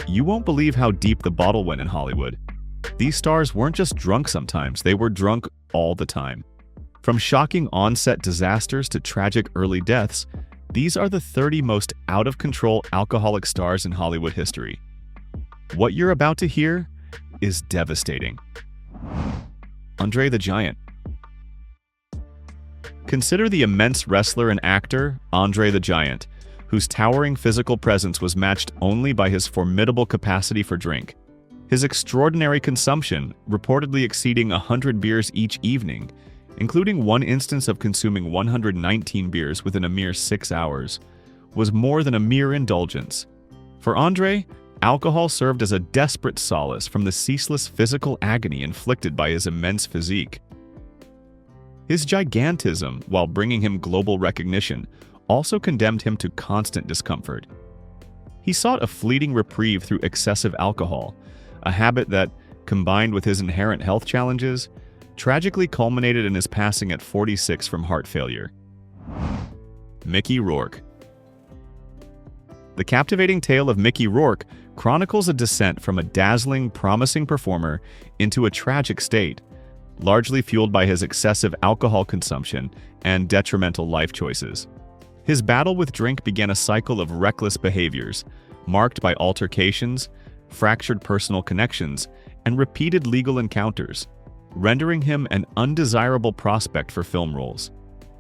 You won't believe how deep the bottle went in Hollywood. These stars weren't just drunk sometimes, they were drunk all the time. From shocking on-set disasters to tragic early deaths, these are the 30 most out-of-control alcoholic stars in Hollywood history. What you're about to hear is devastating. Andre the Giant. Consider the immense wrestler and actor, Andre the Giant, whose towering physical presence was matched only by his formidable capacity for drink. His extraordinary consumption, reportedly exceeding 100 beers each evening, including one instance of consuming 119 beers within a mere 6 hours, was more than a mere indulgence. For Andre, alcohol served as a desperate solace from the ceaseless physical agony inflicted by his immense physique. His gigantism, while bringing him global recognition, also condemned him to constant discomfort. He sought a fleeting reprieve through excessive alcohol, a habit that, combined with his inherent health challenges, tragically culminated in his passing at 46 from heart failure. Mickey Rourke. The captivating tale of Mickey Rourke chronicles a descent from a dazzling, promising performer into a tragic state, largely fueled by his excessive alcohol consumption and detrimental life choices. His battle with drink began a cycle of reckless behaviors, marked by altercations, fractured personal connections, and repeated legal encounters, rendering him an undesirable prospect for film roles.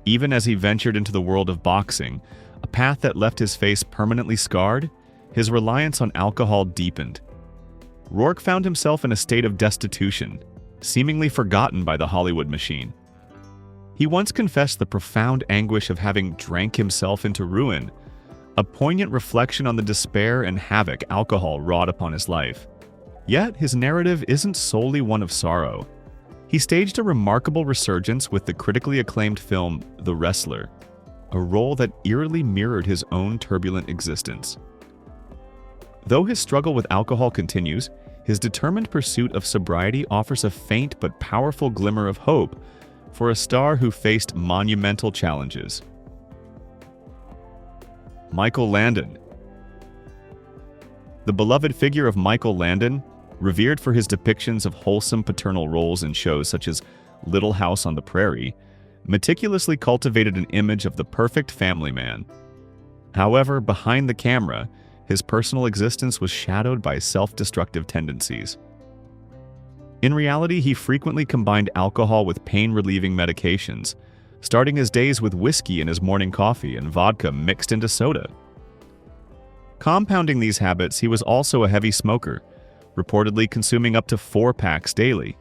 Even as he ventured into the world of boxing, a path that left his face permanently scarred, his reliance on alcohol deepened. Rourke found himself in a state of destitution, seemingly forgotten by the Hollywood machine. He once confessed the profound anguish of having drank himself into ruin, a poignant reflection on the despair and havoc alcohol wrought upon his life. Yet his narrative isn't solely one of sorrow. He staged a remarkable resurgence with the critically acclaimed film The Wrestler, a role that eerily mirrored his own turbulent existence. Though his struggle with alcohol continues, his determined pursuit of sobriety offers a faint but powerful glimmer of hope for a star who faced monumental challenges. Michael Landon. The beloved figure of Michael Landon, revered for his depictions of wholesome paternal roles in shows such as Little House on the Prairie, meticulously cultivated an image of the perfect family man. However, behind the camera, his personal existence was shadowed by self-destructive tendencies. In reality, he frequently combined alcohol with pain-relieving medications, starting his days with whiskey in his morning coffee and vodka mixed into soda. Compounding these habits, he was also a heavy smoker, reportedly consuming up to 4 packs daily.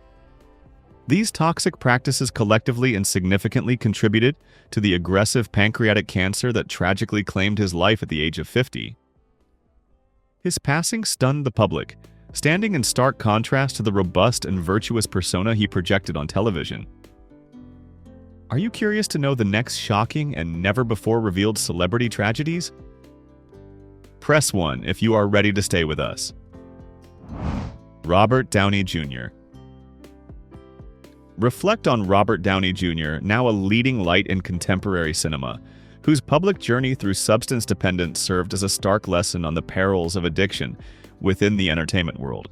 These toxic practices collectively and significantly contributed to the aggressive pancreatic cancer that tragically claimed his life at the age of 50. His passing stunned the public, standing in stark contrast to the robust and virtuous persona he projected on television. Are you curious to know the next shocking and never-before-revealed celebrity tragedies? Press 1 if you are ready to stay with us. Robert Downey Jr. Reflect on Robert Downey Jr., now a leading light in contemporary cinema, whose public journey through substance dependence served as a stark lesson on the perils of addiction within the entertainment world.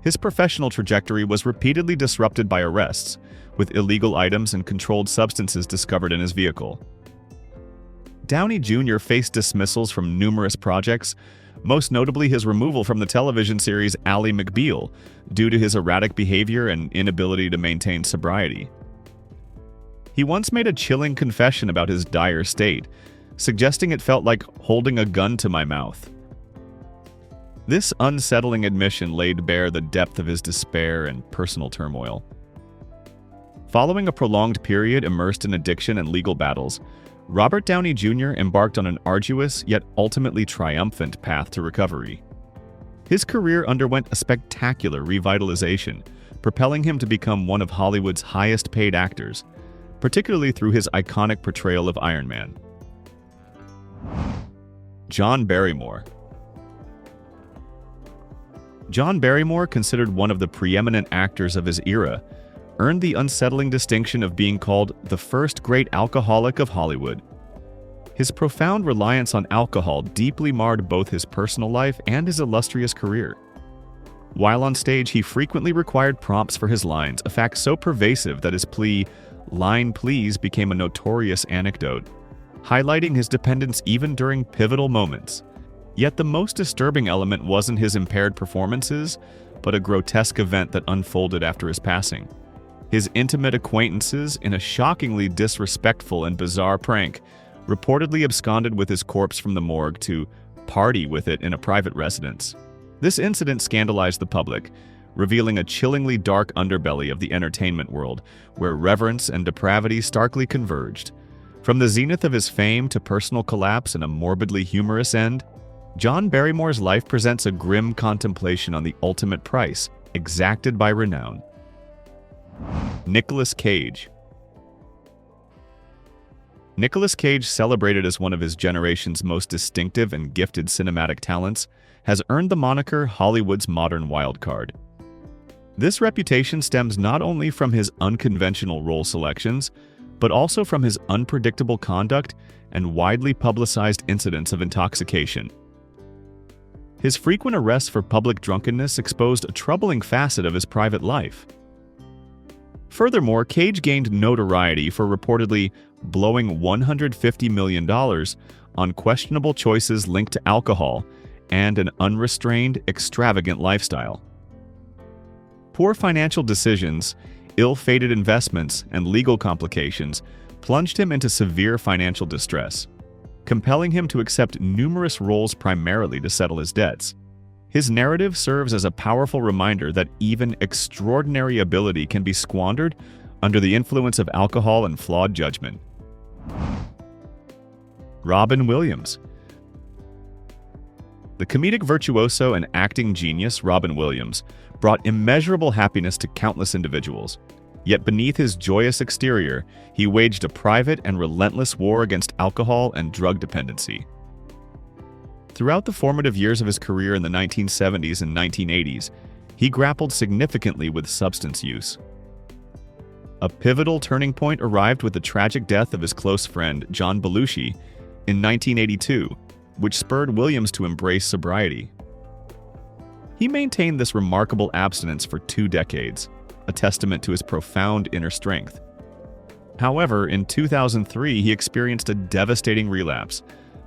His professional trajectory was repeatedly disrupted by arrests, with illegal items and controlled substances discovered in his vehicle. Downey Jr. faced dismissals from numerous projects, most notably his removal from the television series Ally McBeal due to his erratic behavior and inability to maintain sobriety. He once made a chilling confession about his dire state, suggesting it felt like holding a gun to my mouth. This unsettling admission laid bare the depth of his despair and personal turmoil. Following a prolonged period immersed in addiction and legal battles, Robert Downey Jr. embarked on an arduous yet ultimately triumphant path to recovery. His career underwent a spectacular revitalization, propelling him to become one of Hollywood's highest-paid actors, particularly through his iconic portrayal of Iron Man. John Barrymore. John Barrymore, considered one of the preeminent actors of his era, earned the unsettling distinction of being called the first great alcoholic of Hollywood. His profound reliance on alcohol deeply marred both his personal life and his illustrious career. While on stage, he frequently required prompts for his lines, a fact so pervasive that his plea, "Line please," became a notorious anecdote, highlighting his dependence even during pivotal moments. Yet the most disturbing element wasn't his impaired performances, but a grotesque event that unfolded after his passing. His intimate acquaintances, in a shockingly disrespectful and bizarre prank, reportedly absconded with his corpse from the morgue to party with it in a private residence. This incident scandalized the public, revealing a chillingly dark underbelly of the entertainment world, where reverence and depravity starkly converged. From the zenith of his fame to personal collapse and a morbidly humorous end, John Barrymore's life presents a grim contemplation on the ultimate price exacted by renown. Nicolas Cage. Nicolas Cage, celebrated as one of his generation's most distinctive and gifted cinematic talents, has earned the moniker Hollywood's modern wildcard. This reputation stems not only from his unconventional role selections, but also from his unpredictable conduct and widely publicized incidents of intoxication. His frequent arrests for public drunkenness exposed a troubling facet of his private life. Furthermore, Cage gained notoriety for reportedly blowing $150 million on questionable choices linked to alcohol and an unrestrained, extravagant lifestyle. Poor financial decisions, ill-fated investments, and legal complications plunged him into severe financial distress, compelling him to accept numerous roles primarily to settle his debts. His narrative serves as a powerful reminder that even extraordinary ability can be squandered under the influence of alcohol and flawed judgment. Robin Williams. The comedic virtuoso and acting genius Robin Williams brought immeasurable happiness to countless individuals. Yet beneath his joyous exterior, he waged a private and relentless war against alcohol and drug dependency. Throughout the formative years of his career in the 1970s and 1980s, he grappled significantly with substance use. A pivotal turning point arrived with the tragic death of his close friend, John Belushi, in 1982, which spurred Williams to embrace sobriety. He maintained this remarkable abstinence for 2 decades, a testament to his profound inner strength. However, in 2003, he experienced a devastating relapse,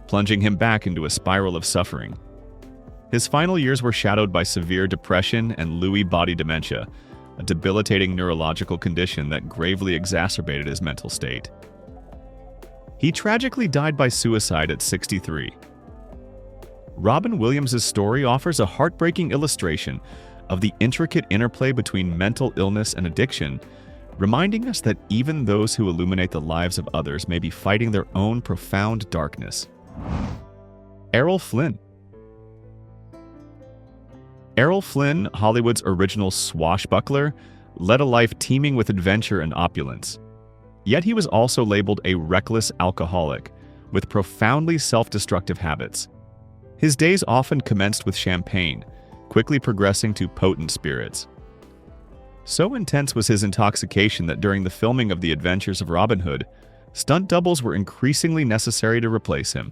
plunging him back into a spiral of suffering. His final years were shadowed by severe depression and Lewy body dementia, a debilitating neurological condition that gravely exacerbated his mental state. He tragically died by suicide at 63. Robin Williams' story offers a heartbreaking illustration of the intricate interplay between mental illness and addiction, reminding us that even those who illuminate the lives of others may be fighting their own profound darkness. Errol Flynn. Errol Flynn, Hollywood's original swashbuckler, led a life teeming with adventure and opulence. Yet he was also labeled a reckless alcoholic, with profoundly self-destructive habits. His days often commenced with champagne, quickly progressing to potent spirits. So intense was his intoxication that during the filming of The Adventures of Robin Hood, stunt doubles were increasingly necessary to replace him.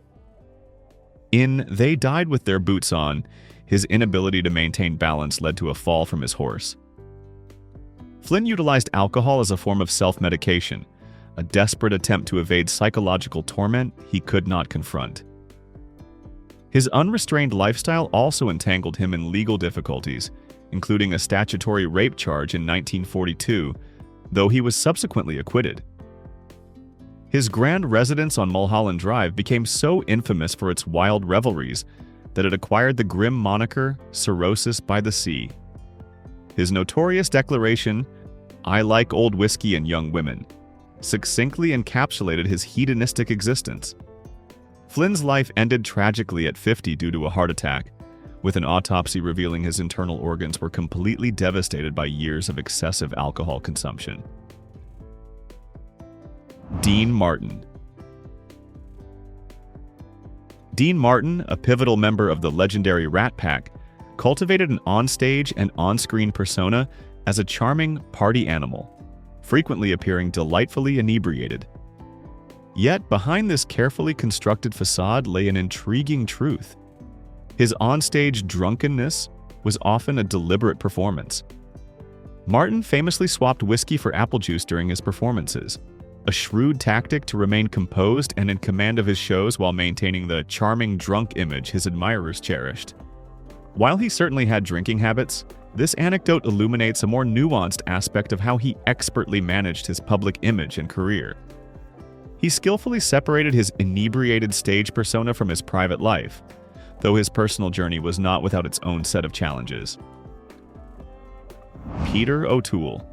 In They Died with Their Boots On, his inability to maintain balance led to a fall from his horse. Flynn utilized alcohol as a form of self-medication, a desperate attempt to evade psychological torment he could not confront. His unrestrained lifestyle also entangled him in legal difficulties, including a statutory rape charge in 1942, though he was subsequently acquitted. His grand residence on Mulholland Drive became so infamous for its wild revelries that it acquired the grim moniker Cirrhosis by the Sea. His notorious declaration, "I like old whiskey and young women," succinctly encapsulated his hedonistic existence. Flynn's life ended tragically at 50 due to a heart attack, with an autopsy revealing his internal organs were completely devastated by years of excessive alcohol consumption. Dean Martin. Dean Martin, a pivotal member of the legendary Rat Pack, cultivated an onstage and on-screen persona as a charming party animal, frequently appearing delightfully inebriated. Yet, behind this carefully constructed facade lay an intriguing truth. His onstage drunkenness was often a deliberate performance. Martin famously swapped whiskey for apple juice during his performances, a shrewd tactic to remain composed and in command of his shows while maintaining the charming drunk image his admirers cherished. While he certainly had drinking habits, this anecdote illuminates a more nuanced aspect of how he expertly managed his public image and career. He skillfully separated his inebriated stage persona from his private life, though his personal journey was not without its own set of challenges. Peter O'Toole.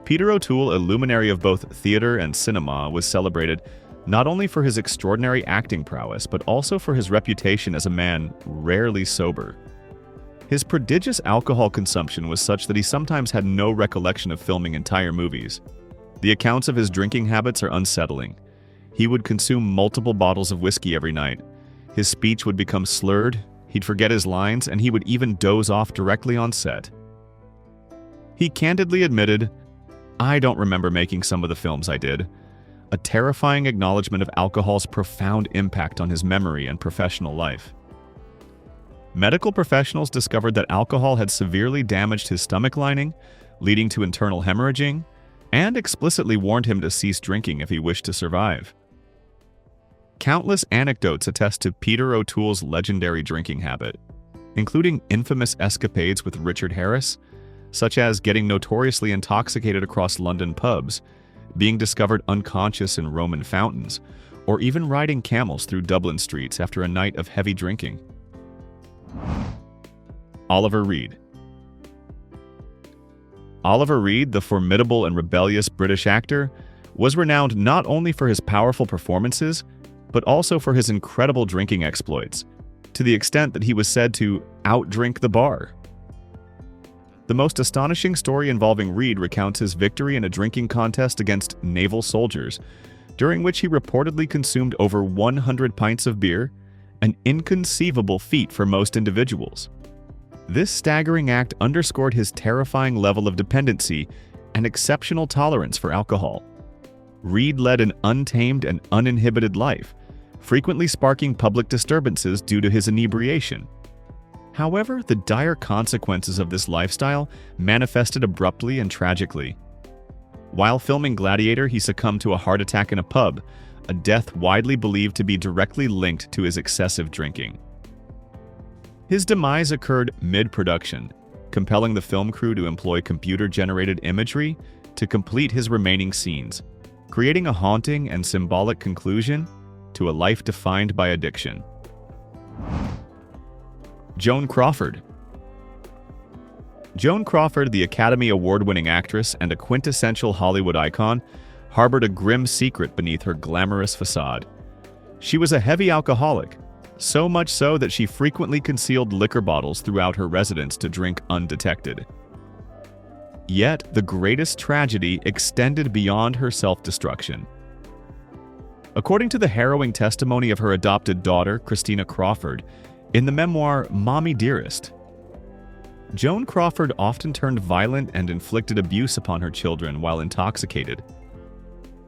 Peter O'Toole, a luminary of both theater and cinema, was celebrated not only for his extraordinary acting prowess, but also for his reputation as a man rarely sober. His prodigious alcohol consumption was such that he sometimes had no recollection of filming entire movies. The accounts of his drinking habits are unsettling. He would consume multiple bottles of whiskey every night. His speech would become slurred, he'd forget his lines, and he would even doze off directly on set. He candidly admitted, "I don't remember making some of the films I did," a terrifying acknowledgement of alcohol's profound impact on his memory and professional life. Medical professionals discovered that alcohol had severely damaged his stomach lining, leading to internal hemorrhaging, and explicitly warned him to cease drinking if he wished to survive. Countless anecdotes attest to Peter O'Toole's legendary drinking habit, including infamous escapades with Richard Harris, such as getting notoriously intoxicated across London pubs, being discovered unconscious in Roman fountains, or even riding camels through Dublin streets after a night of heavy drinking. Oliver Reed. Oliver Reed, the formidable and rebellious British actor, was renowned not only for his powerful performances, but also for his incredible drinking exploits, to the extent that he was said to outdrink the bar. The most astonishing story involving Reed recounts his victory in a drinking contest against naval soldiers, during which he reportedly consumed over 100 pints of beer, an inconceivable feat for most individuals. This staggering act underscored his terrifying level of dependency and exceptional tolerance for alcohol. Reed led an untamed and uninhibited life, frequently sparking public disturbances due to his inebriation. However, the dire consequences of this lifestyle manifested abruptly and tragically. While filming Gladiator, he succumbed to a heart attack in a pub, a death widely believed to be directly linked to his excessive drinking. His demise occurred mid-production, compelling the film crew to employ computer-generated imagery to complete his remaining scenes, creating a haunting and symbolic conclusion to a life defined by addiction. Joan Crawford. Joan Crawford, the Academy Award-winning actress and a quintessential Hollywood icon, harbored a grim secret beneath her glamorous facade. She was a heavy alcoholic, so much so that she frequently concealed liquor bottles throughout her residence to drink undetected. Yet, the greatest tragedy extended beyond her self-destruction. According to the harrowing testimony of her adopted daughter, Christina Crawford, in the memoir Mommy Dearest, Joan Crawford often turned violent and inflicted abuse upon her children while intoxicated.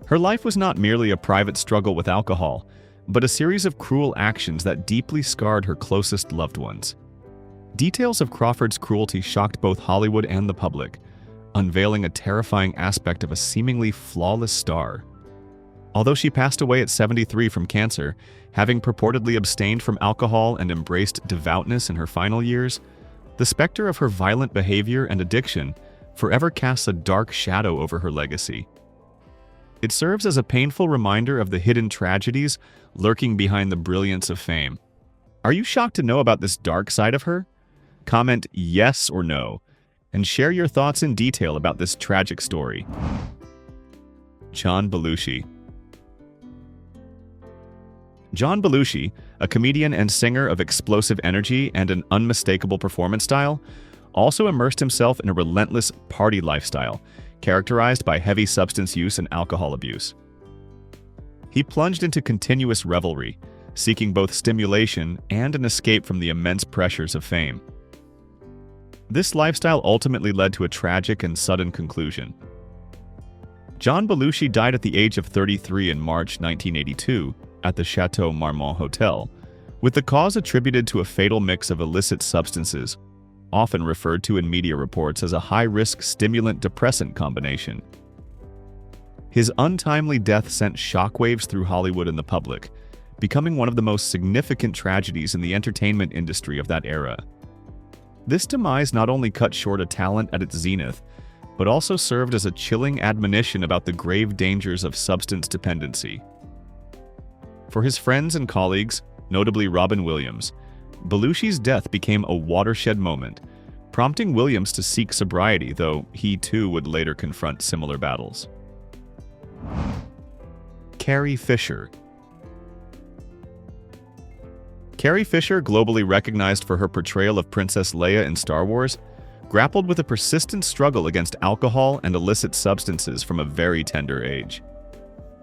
Her life was not merely a private struggle with alcohol, but a series of cruel actions that deeply scarred her closest loved ones. Details of Crawford's cruelty shocked both Hollywood and the public, unveiling a terrifying aspect of a seemingly flawless star. Although she passed away at 73 from cancer, having purportedly abstained from alcohol and embraced devoutness in her final years, the specter of her violent behavior and addiction forever casts a dark shadow over her legacy. It serves as a painful reminder of the hidden tragedies lurking behind the brilliance of fame. Are you shocked to know about this dark side of her? Comment yes or no, and share your thoughts in detail about this tragic story. John Belushi. John Belushi, a comedian and singer of explosive energy and an unmistakable performance style, also immersed himself in a relentless party lifestyle, characterized by heavy substance use and alcohol abuse. He plunged into continuous revelry, seeking both stimulation and an escape from the immense pressures of fame. This lifestyle ultimately led to a tragic and sudden conclusion. John Belushi died at the age of 33 in March 1982 at the Chateau Marmont Hotel, with the cause attributed to a fatal mix of illicit substances, often referred to in media reports as a high-risk stimulant-depressant combination. His untimely death sent shockwaves through Hollywood and the public, becoming one of the most significant tragedies in the entertainment industry of that era. This demise not only cut short a talent at its zenith, but also served as a chilling admonition about the grave dangers of substance dependency. For his friends and colleagues, notably Robin Williams, Belushi's death became a watershed moment, prompting Williams to seek sobriety, though he too would later confront similar battles. Carrie Fisher. Carrie Fisher, globally recognized for her portrayal of Princess Leia in Star Wars, grappled with a persistent struggle against alcohol and illicit substances from a very tender age.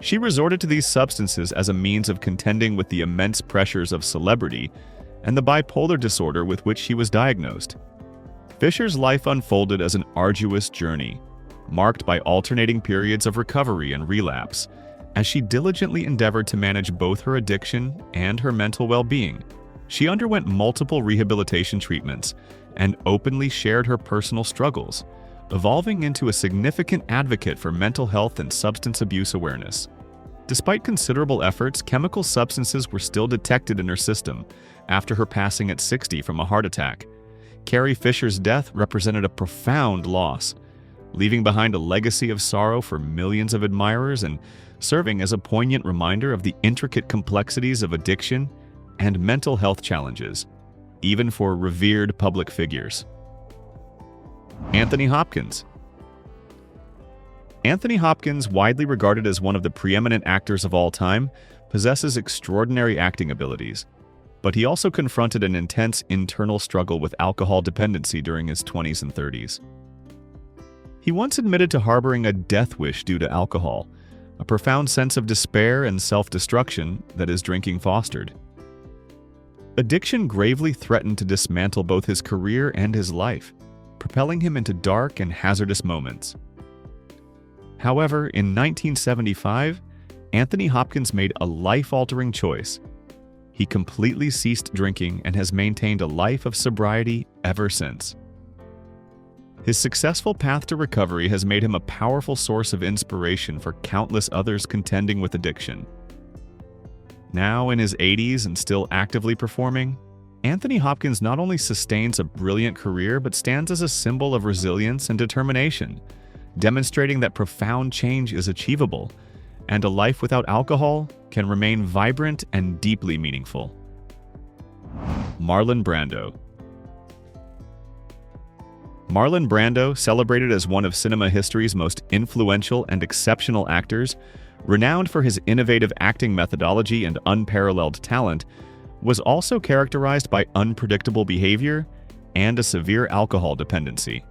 She resorted to these substances as a means of contending with the immense pressures of celebrity and the bipolar disorder with which she was diagnosed. Fisher's life unfolded as an arduous journey, marked by alternating periods of recovery and relapse, as she diligently endeavored to manage both her addiction and her mental well-being. She underwent multiple rehabilitation treatments and openly shared her personal struggles, evolving into a significant advocate for mental health and substance abuse awareness. Despite considerable efforts, chemical substances were still detected in her system after her passing at 60 from a heart attack. Carrie Fisher's death represented a profound loss, leaving behind a legacy of sorrow for millions of admirers and serving as a poignant reminder of the intricate complexities of addiction and mental health challenges, even for revered public figures. Anthony Hopkins. Anthony Hopkins, widely regarded as one of the preeminent actors of all time, possesses extraordinary acting abilities, but he also confronted an intense internal struggle with alcohol dependency during his 20s and 30s. He once admitted to harboring a death wish due to alcohol, a profound sense of despair and self-destruction that his drinking fostered. Addiction gravely threatened to dismantle both his career and his life, propelling him into dark and hazardous moments. However, in 1975, Anthony Hopkins made a life-altering choice. He completely ceased drinking and has maintained a life of sobriety ever since. His successful path to recovery has made him a powerful source of inspiration for countless others contending with addiction. Now in his 80s and still actively performing, Anthony Hopkins not only sustains a brilliant career but stands as a symbol of resilience and determination, demonstrating that profound change is achievable and a life without alcohol can remain vibrant and deeply meaningful. Marlon Brando. Marlon Brando, celebrated as one of cinema history's most influential and exceptional actors, renowned for his innovative acting methodology and unparalleled talent, was also characterized by unpredictable behavior and a severe alcohol dependency.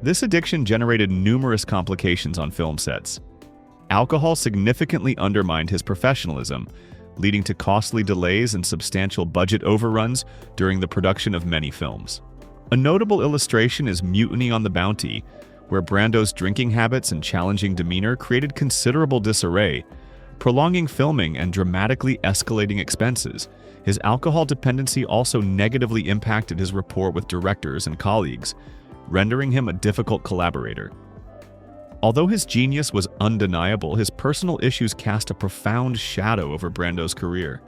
This addiction generated numerous complications on film sets. Alcohol significantly undermined his professionalism, leading to costly delays and substantial budget overruns during the production of many films. A notable illustration is Mutiny on the Bounty, where Brando's drinking habits and challenging demeanor created considerable disarray, prolonging filming and dramatically escalating expenses. His alcohol dependency also negatively impacted his rapport with directors and colleagues, rendering him a difficult collaborator. Although his genius was undeniable, his personal issues cast a profound shadow over Brando's career.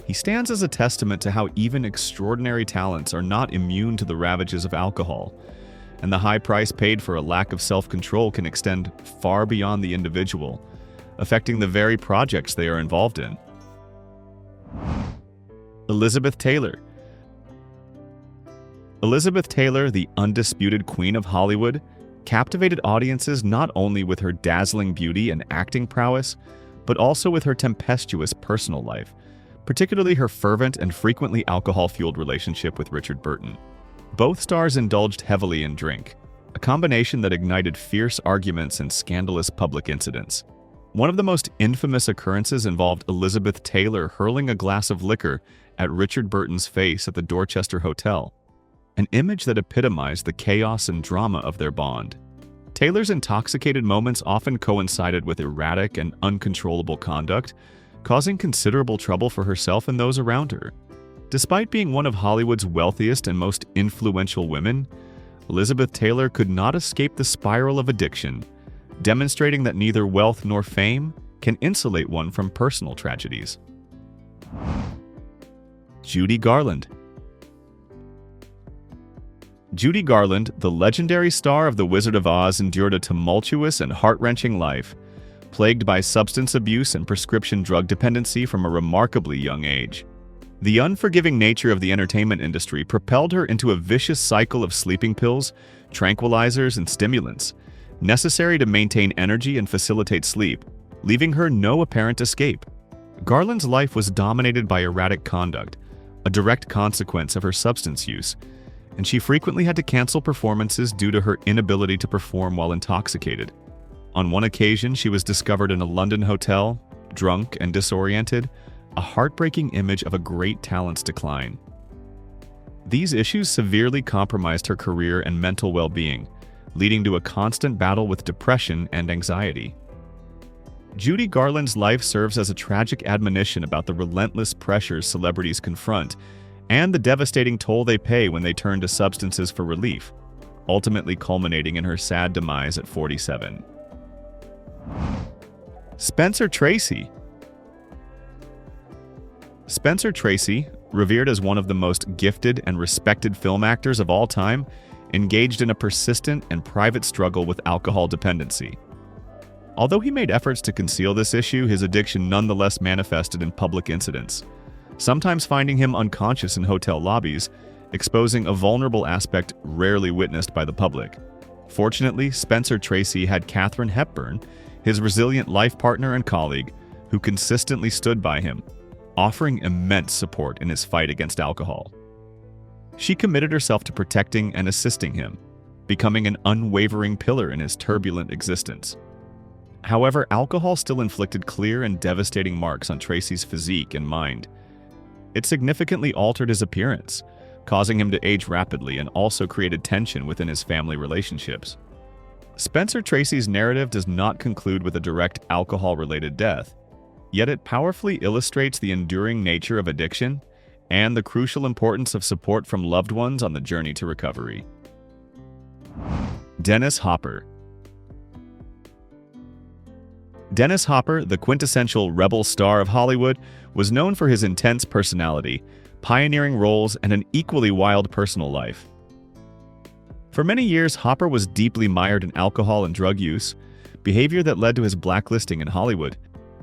He stands as a testament to how even extraordinary talents are not immune to the ravages of alcohol, and the high price paid for a lack of self-control can extend far beyond the individual, affecting the very projects they are involved in. Elizabeth Taylor. Elizabeth Taylor, the undisputed queen of Hollywood, captivated audiences not only with her dazzling beauty and acting prowess, but also with her tempestuous personal life, particularly her fervent and frequently alcohol-fueled relationship with Richard Burton. Both stars indulged heavily in drink, a combination that ignited fierce arguments and scandalous public incidents. One of the most infamous occurrences involved Elizabeth Taylor hurling a glass of liquor at Richard Burton's face at the Dorchester Hotel, an image that epitomized the chaos and drama of their bond. Taylor's intoxicated moments often coincided with erratic and uncontrollable conduct, causing considerable trouble for herself and those around her. Despite being one of Hollywood's wealthiest and most influential women, Elizabeth Taylor could not escape the spiral of addiction, demonstrating that neither wealth nor fame can insulate one from personal tragedies. Judy Garland. Judy Garland, the legendary star of The Wizard of Oz, endured a tumultuous and heart-wrenching life, plagued by substance abuse and prescription drug dependency from a remarkably young age. The unforgiving nature of the entertainment industry propelled her into a vicious cycle of sleeping pills, tranquilizers, and stimulants, necessary to maintain energy and facilitate sleep, leaving her no apparent escape. Garland's life was dominated by erratic conduct, a direct consequence of her substance use, and she frequently had to cancel performances due to her inability to perform while intoxicated. On one occasion, she was discovered in a London hotel, drunk and disoriented, a heartbreaking image of a great talent's decline. These issues severely compromised her career and mental well-being, leading to a constant battle with depression and anxiety. Judy Garland's life serves as a tragic admonition about the relentless pressures celebrities confront and the devastating toll they pay when they turn to substances for relief, ultimately culminating in her sad demise at 47. Spencer Tracy. Spencer Tracy, revered as one of the most gifted and respected film actors of all time, engaged in a persistent and private struggle with alcohol dependency. Although he made efforts to conceal this issue, his addiction nonetheless manifested in public incidents, sometimes finding him unconscious in hotel lobbies, exposing a vulnerable aspect rarely witnessed by the public. Fortunately, Spencer Tracy had Katharine Hepburn, his resilient life partner and colleague, who consistently stood by him, offering immense support in his fight against alcohol. She committed herself to protecting and assisting him, becoming an unwavering pillar in his turbulent existence. However, alcohol still inflicted clear and devastating marks on Tracy's physique and mind. It significantly altered his appearance, causing him to age rapidly, and also created tension within his family relationships. Spencer Tracy's narrative does not conclude with a direct alcohol-related death, yet it powerfully illustrates the enduring nature of addiction and the crucial importance of support from loved ones on the journey to recovery. Dennis Hopper. Dennis Hopper, the quintessential rebel star of Hollywood, was known for his intense personality, pioneering roles, and an equally wild personal life. For many years, Hopper was deeply mired in alcohol and drug use, behavior that led to his blacklisting in Hollywood,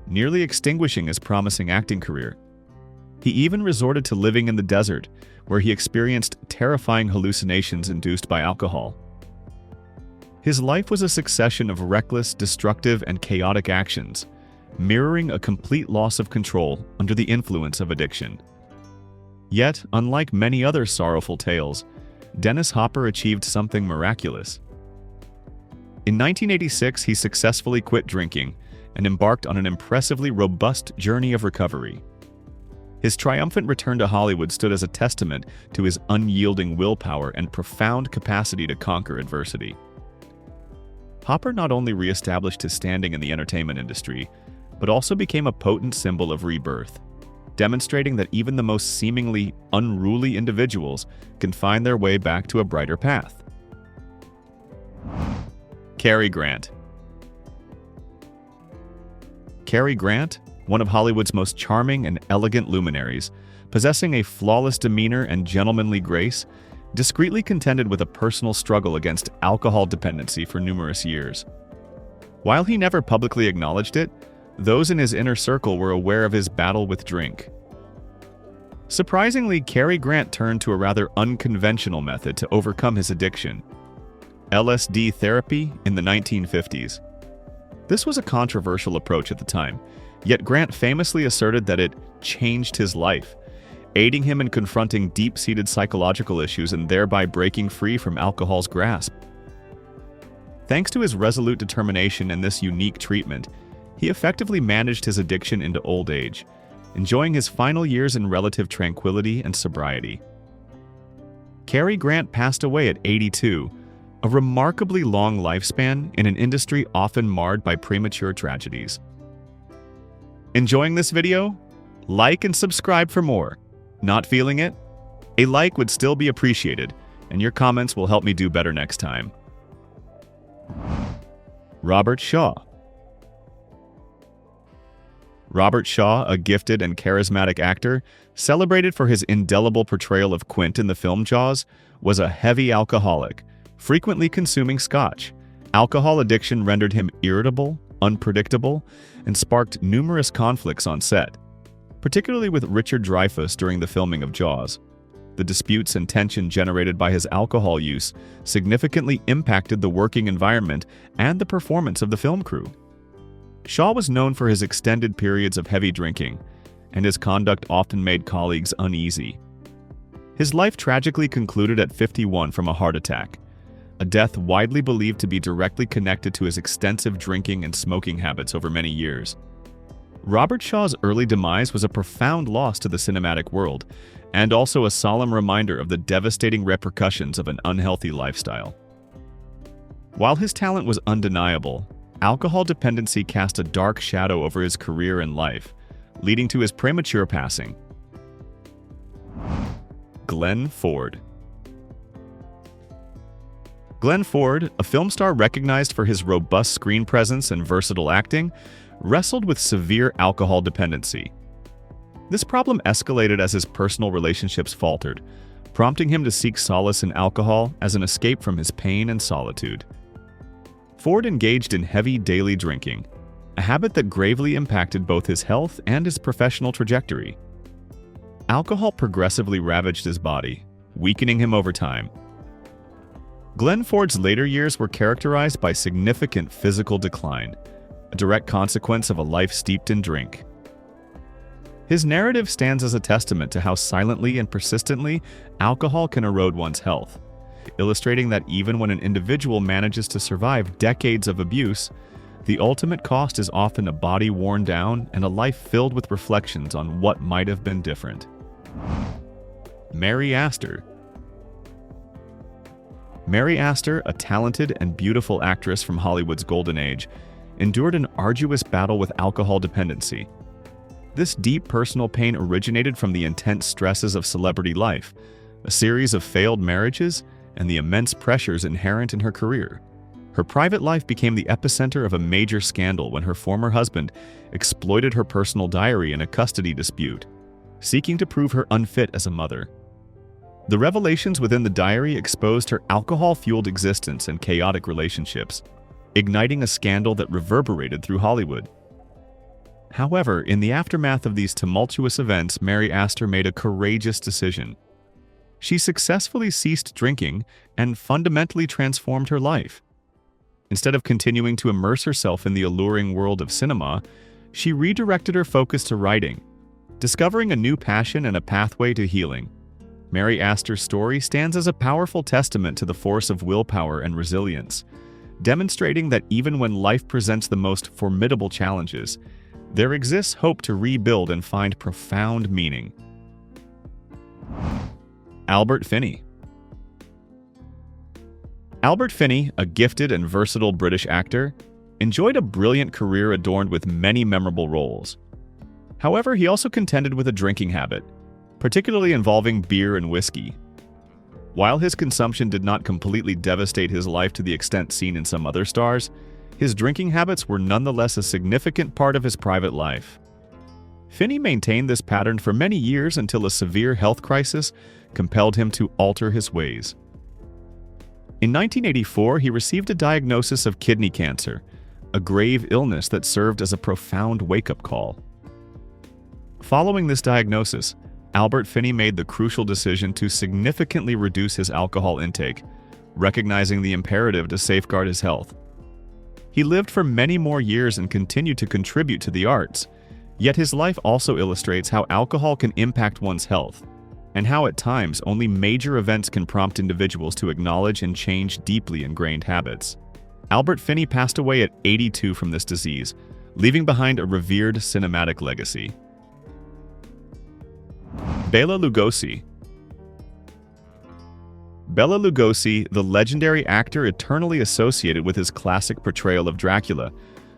nearly extinguishing his promising acting career. He even resorted to living in the desert, where he experienced terrifying hallucinations induced by alcohol. His life was a succession of reckless, destructive, and chaotic actions, mirroring a complete loss of control under the influence of addiction. Yet, unlike many other sorrowful tales, Dennis Hopper achieved something miraculous. In 1986, he successfully quit drinking and embarked on an impressively robust journey of recovery. His triumphant return to Hollywood stood as a testament to his unyielding willpower and profound capacity to conquer adversity. Hopper not only reestablished his standing in the entertainment industry, but also became a potent symbol of rebirth, demonstrating that even the most seemingly unruly individuals can find their way back to a brighter path. Cary Grant. Cary Grant, one of Hollywood's most charming and elegant luminaries, possessing a flawless demeanor and gentlemanly grace, discreetly contended with a personal struggle against alcohol dependency for numerous years. While he never publicly acknowledged it, those in his inner circle were aware of his battle with drink. Surprisingly, Cary Grant turned to a rather unconventional method to overcome his addiction: LSD therapy in the 1950s. This was a controversial approach at the time, yet Grant famously asserted that it changed his life, aiding him in confronting deep-seated psychological issues and thereby breaking free from alcohol's grasp. Thanks to his resolute determination and this unique treatment, he effectively managed his addiction into old age, enjoying his final years in relative tranquility and sobriety. Cary Grant passed away at 82, a remarkably long lifespan in an industry often marred by premature tragedies. Enjoying this video? Like and subscribe for more. Not feeling it? A like would still be appreciated, and your comments will help me do better next time. Robert Shaw. Robert Shaw, a gifted and charismatic actor, celebrated for his indelible portrayal of Quint in the film Jaws, was a heavy alcoholic, frequently consuming scotch. Alcohol addiction rendered him irritable, unpredictable, and sparked numerous conflicts on set, particularly with Richard Dreyfuss during the filming of Jaws. The disputes and tension generated by his alcohol use significantly impacted the working environment and the performance of the film crew. Shaw was known for his extended periods of heavy drinking, and his conduct often made colleagues uneasy. His life tragically concluded at 51 from a heart attack, a death widely believed to be directly connected to his extensive drinking and smoking habits over many years. Robert Shaw's early demise was a profound loss to the cinematic world, and also a solemn reminder of the devastating repercussions of an unhealthy lifestyle. While his talent was undeniable, alcohol dependency cast a dark shadow over his career and life, leading to his premature passing. Glenn Ford. Glenn Ford, a film star recognized for his robust screen presence and versatile acting, wrestled with severe alcohol dependency. This problem escalated as his personal relationships faltered, prompting him to seek solace in alcohol as an escape from his pain and solitude. Ford engaged in heavy daily drinking, a habit that gravely impacted both his health and his professional trajectory. Alcohol progressively ravaged his body, weakening him over time. Glenn Ford's later years were characterized by significant physical decline, a direct consequence of a life steeped in drink. His narrative stands as a testament to how silently and persistently alcohol can erode one's health, illustrating that even when an individual manages to survive decades of abuse, the ultimate cost is often a body worn down and a life filled with reflections on what might have been different. Mary Astor. Mary Astor, a talented and beautiful actress from Hollywood's golden age, endured an arduous battle with alcohol dependency. This deep personal pain originated from the intense stresses of celebrity life, a series of failed marriages, and the immense pressures inherent in her career. Her private life became the epicenter of a major scandal when her former husband exploited her personal diary in a custody dispute, seeking to prove her unfit as a mother. The revelations within the diary exposed her alcohol-fueled existence and chaotic relationships, igniting a scandal that reverberated through Hollywood. However, in the aftermath of these tumultuous events, Mary Astor made a courageous decision. She successfully ceased drinking and fundamentally transformed her life. Instead of continuing to immerse herself in the alluring world of cinema, she redirected her focus to writing, discovering a new passion and a pathway to healing. Mary Astor's story stands as a powerful testament to the force of willpower and resilience, demonstrating that even when life presents the most formidable challenges, there exists hope to rebuild and find profound meaning. Albert Finney. Albert Finney, a gifted and versatile British actor, enjoyed a brilliant career adorned with many memorable roles. However, he also contended with a drinking habit, particularly involving beer and whiskey. While his consumption did not completely devastate his life to the extent seen in some other stars, his drinking habits were nonetheless a significant part of his private life. Finney maintained this pattern for many years until a severe health crisis compelled him to alter his ways. In 1984, he received a diagnosis of kidney cancer, a grave illness that served as a profound wake-up call. Following this diagnosis, Albert Finney made the crucial decision to significantly reduce his alcohol intake, recognizing the imperative to safeguard his health. He lived for many more years and continued to contribute to the arts, yet his life also illustrates how alcohol can impact one's health, and how at times only major events can prompt individuals to acknowledge and change deeply ingrained habits. Albert Finney passed away at 82 from this disease, leaving behind a revered cinematic legacy. Bela Lugosi. Bela Lugosi, the legendary actor eternally associated with his classic portrayal of Dracula,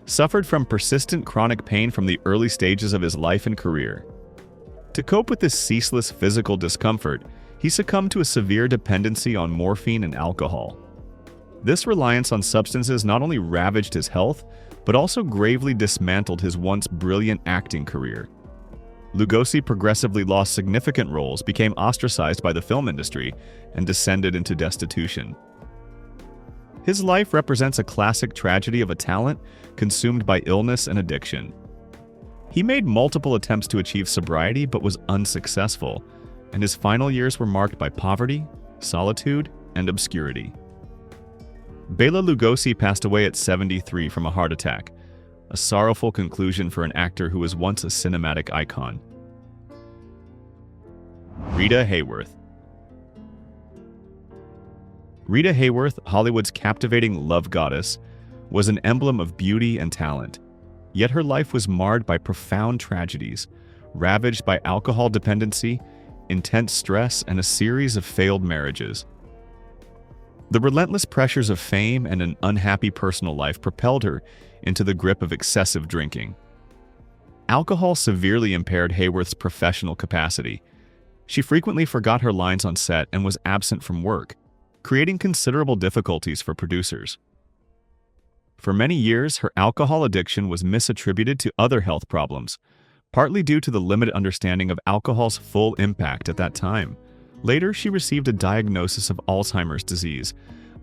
suffered from persistent chronic pain from the early stages of his life and career. To cope with this ceaseless physical discomfort, he succumbed to a severe dependency on morphine and alcohol. This reliance on substances not only ravaged his health, but also gravely dismantled his once brilliant acting career. Lugosi progressively lost significant roles, became ostracized by the film industry, and descended into destitution. His life represents a classic tragedy of a talent consumed by illness and addiction. He made multiple attempts to achieve sobriety but was unsuccessful, and his final years were marked by poverty, solitude, and obscurity. Bela Lugosi passed away at 73 from a heart attack, a sorrowful conclusion for an actor who was once a cinematic icon. Rita Hayworth. Rita Hayworth, Hollywood's captivating love goddess, was an emblem of beauty and talent. Yet her life was marred by profound tragedies, ravaged by alcohol dependency, intense stress, and a series of failed marriages. The relentless pressures of fame and an unhappy personal life propelled her into the grip of excessive drinking. Alcohol severely impaired Hayworth's professional capacity. She frequently forgot her lines on set and was absent from work, creating considerable difficulties for producers. For many years, her alcohol addiction was misattributed to other health problems, partly due to the limited understanding of alcohol's full impact at that time. Later, she received a diagnosis of Alzheimer's disease,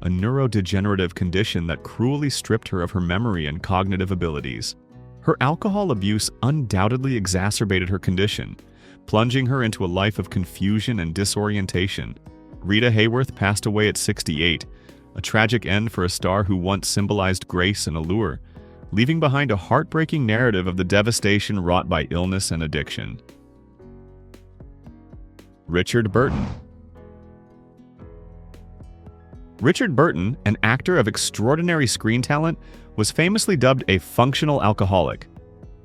a neurodegenerative condition that cruelly stripped her of her memory and cognitive abilities. Her alcohol abuse undoubtedly exacerbated her condition, plunging her into a life of confusion and disorientation. Rita Hayworth passed away at 68, a tragic end for a star who once symbolized grace and allure, leaving behind a heartbreaking narrative of the devastation wrought by illness and addiction. Richard Burton. Richard Burton, an actor of extraordinary screen talent, was famously dubbed a functional alcoholic,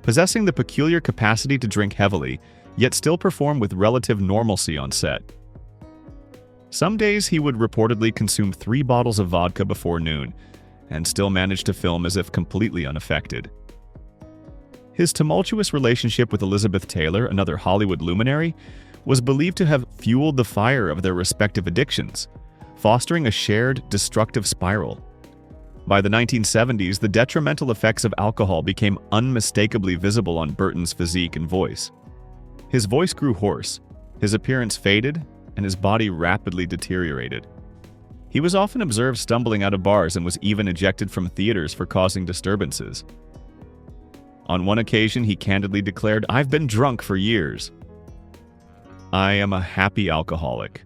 possessing the peculiar capacity to drink heavily, yet still perform with relative normalcy on set. Some days he would reportedly consume 3 bottles of vodka before noon, and still manage to film as if completely unaffected. His tumultuous relationship with Elizabeth Taylor, another Hollywood luminary, was believed to have fueled the fire of their respective addictions, fostering a shared, destructive spiral. By the 1970s, the detrimental effects of alcohol became unmistakably visible on Burton's physique and voice. His voice grew hoarse, his appearance faded, and his body rapidly deteriorated. He was often observed stumbling out of bars and was even ejected from theaters for causing disturbances. On one occasion, he candidly declared, "I've been drunk for years. I am a happy alcoholic."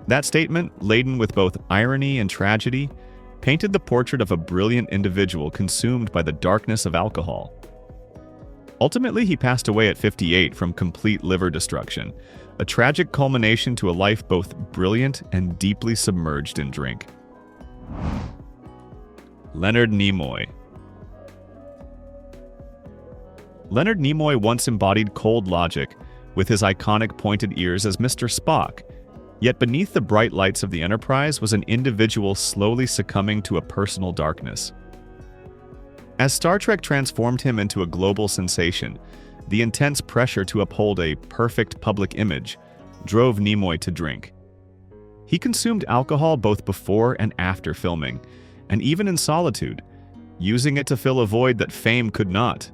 That statement, laden with both irony and tragedy, painted the portrait of a brilliant individual consumed by the darkness of alcohol. Ultimately, he passed away at 58 from complete liver destruction, a tragic culmination to a life both brilliant and deeply submerged in drink. Leonard Nimoy. Leonard Nimoy once embodied cold logic, with his iconic pointed ears as Mr. Spock. Yet beneath the bright lights of the Enterprise was an individual slowly succumbing to a personal darkness. As Star Trek transformed him into a global sensation, the intense pressure to uphold a perfect public image drove Nimoy to drink. He consumed alcohol both before and after filming, and even in solitude, using it to fill a void that fame could not.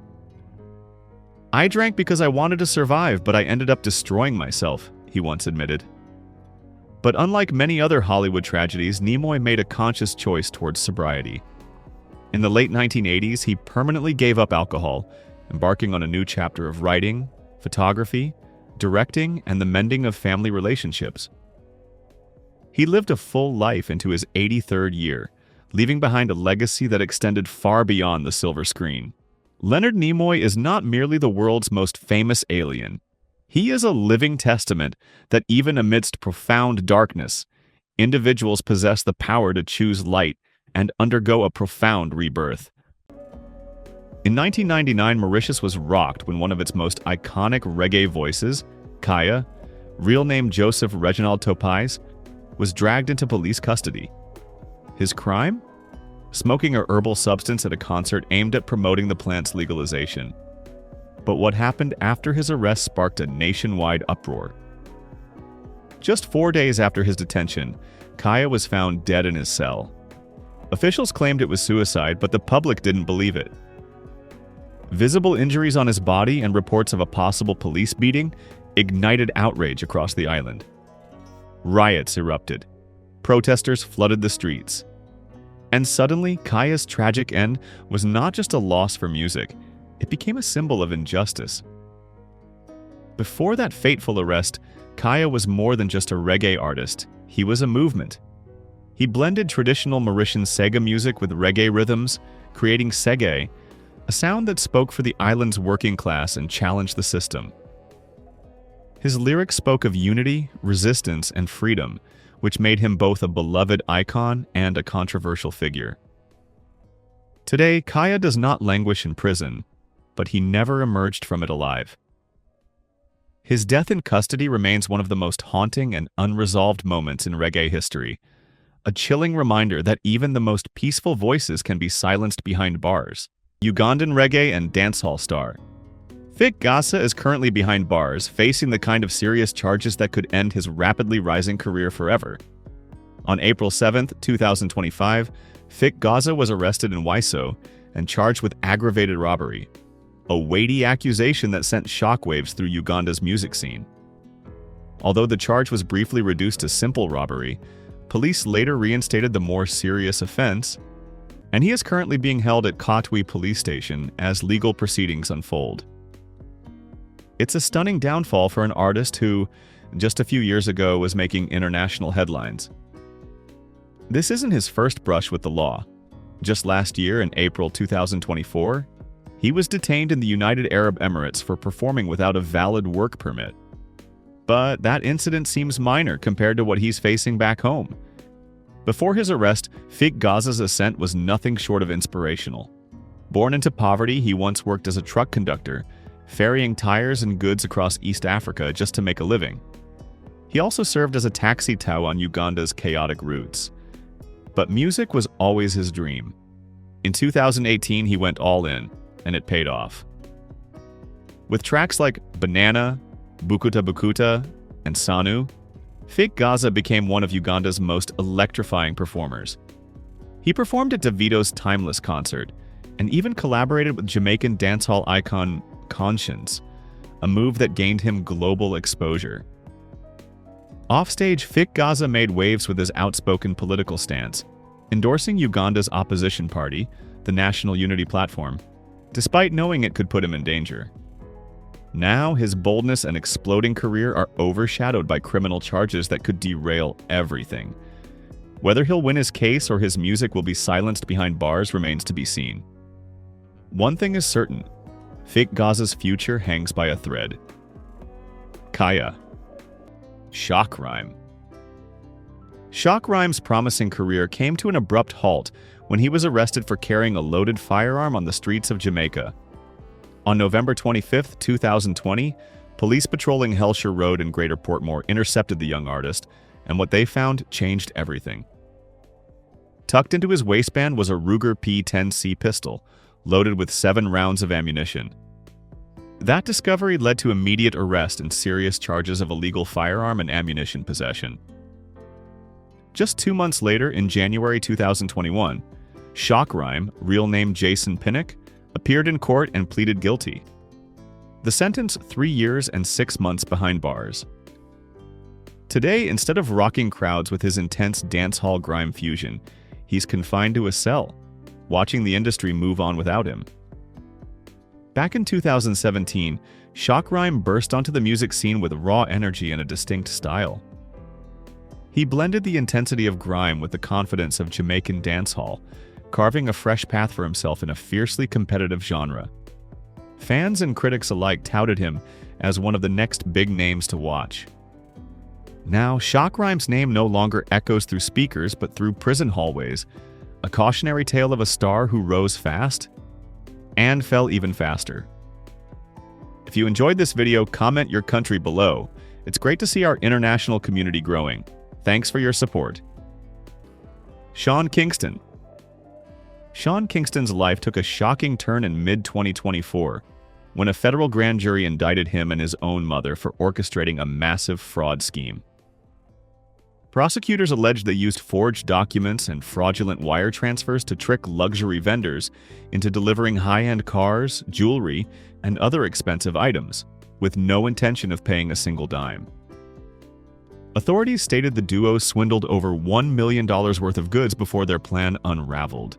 "I drank because I wanted to survive, but I ended up destroying myself," he once admitted. But unlike many other Hollywood tragedies, Nimoy made a conscious choice towards sobriety. In the late 1980s, he permanently gave up alcohol, embarking on a new chapter of writing, photography, directing, and the mending of family relationships. He lived a full life into his 83rd year, leaving behind a legacy that extended far beyond the silver screen. Leonard Nimoy is not merely the world's most famous alien. He is a living testament that even amidst profound darkness, individuals possess the power to choose light and undergo a profound rebirth. In 1999, Mauritius was rocked when one of its most iconic reggae voices, Kaya, real name Joseph Reginald Topaz, was dragged into police custody. His crime? Smoking a herbal substance at a concert aimed at promoting the plant's legalization. But what happened after his arrest sparked a nationwide uproar. Just 4 days after his detention, Kaya was found dead in his cell. Officials claimed it was suicide, but the public didn't believe it. Visible injuries on his body and reports of a possible police beating ignited outrage across the island. Riots erupted. Protesters flooded the streets. And suddenly, Kaya's tragic end was not just a loss for music, it became a symbol of injustice. Before that fateful arrest, Kaya was more than just a reggae artist, he was a movement. He blended traditional Mauritian Sega music with reggae rhythms, creating Reggae, a sound that spoke for the island's working class and challenged the system. His lyrics spoke of unity, resistance, and freedom, which made him both a beloved icon and a controversial figure. Today, Kaya does not languish in prison, but he never emerged from it alive. His death in custody remains one of the most haunting and unresolved moments in reggae history, a chilling reminder that even the most peaceful voices can be silenced behind bars. Ugandan reggae and dancehall star Vic Gaza is currently behind bars, facing the kind of serious charges that could end his rapidly rising career forever. On April 7, 2025, Vic Gaza was arrested in Wiso and charged with aggravated robbery, a weighty accusation that sent shockwaves through Uganda's music scene. Although the charge was briefly reduced to simple robbery, police later reinstated the more serious offense, and he is currently being held at Katwe police station as legal proceedings unfold. It's a stunning downfall for an artist who, just a few years ago, was making international headlines. This isn't his first brush with the law. Just last year, in April 2024, he was detained in the United Arab Emirates for performing without a valid work permit. But that incident seems minor compared to what he's facing back home. Before his arrest, Vic Gaza's ascent was nothing short of inspirational. Born into poverty, he once worked as a truck conductor, ferrying tires and goods across East Africa just to make a living. He also served as a taxi tow on Uganda's chaotic routes. But music was always his dream. In 2018, he went all in, and it paid off. With tracks like Banana, Bukuta Bukuta, and Sanu, Vic Gaza became one of Uganda's most electrifying performers. He performed at Davido's Timeless concert, and even collaborated with Jamaican dancehall icon Conscience, a move that gained him global exposure. Offstage, Vic Gaza made waves with his outspoken political stance, endorsing Uganda's opposition party, the National Unity Platform, despite knowing it could put him in danger. Now, his boldness and exploding career are overshadowed by criminal charges that could derail everything. Whether he'll win his case or his music will be silenced behind bars remains to be seen. One thing is certain, Vic Gaza's future hangs by a thread. Kaya. Shock Rhyme. Shock Rhyme's promising career came to an abrupt halt when he was arrested for carrying a loaded firearm on the streets of Jamaica. On November 25, 2020, police patrolling Hellshire Road in Greater Portmore intercepted the young artist, and what they found changed everything. Tucked into his waistband was a Ruger P-10C pistol, loaded with 7 rounds of ammunition. That discovery led to immediate arrest and serious charges of illegal firearm and ammunition possession. Just 2 months later, in January 2021, Shock Rhyme, real name Jason Pinnock, appeared in court and pleaded guilty. The sentence, 3 years and 6 months behind bars. Today, instead of rocking crowds with his intense dancehall grime fusion, he's confined to a cell, watching the industry move on without him. Back in 2017, Shock Rhyme burst onto the music scene with raw energy and a distinct style. He blended the intensity of grime with the confidence of Jamaican dancehall, carving a fresh path for himself in a fiercely competitive genre. Fans and critics alike touted him as one of the next big names to watch. Now, Shock Rhyme's name no longer echoes through speakers but through prison hallways, a cautionary tale of a star who rose fast and fell even faster. If you enjoyed this video, comment your country below. It's great to see our international community growing. Thanks for your support. Sean Kingston. Sean Kingston's life took a shocking turn in mid-2024 when a federal grand jury indicted him and his own mother for orchestrating a massive fraud scheme. Prosecutors alleged they used forged documents and fraudulent wire transfers to trick luxury vendors into delivering high-end cars, jewelry, and other expensive items, with no intention of paying a single dime. Authorities stated the duo swindled over $1 million worth of goods before their plan unraveled.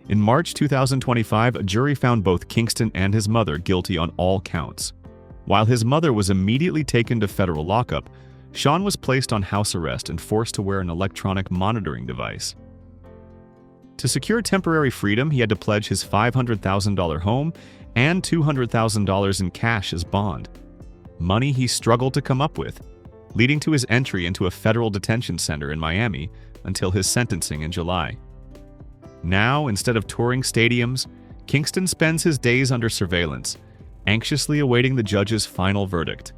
In March 2025, a jury found both Kingston and his mother guilty on all counts. While his mother was immediately taken to federal lockup, Sean was placed on house arrest and forced to wear an electronic monitoring device. To secure temporary freedom, he had to pledge his $500,000 home and $200,000 in cash as bond, money he struggled to come up with, leading to his entry into a federal detention center in Miami until his sentencing in July. Now, instead of touring stadiums, Kingston spends his days under surveillance, anxiously awaiting the judge's final verdict.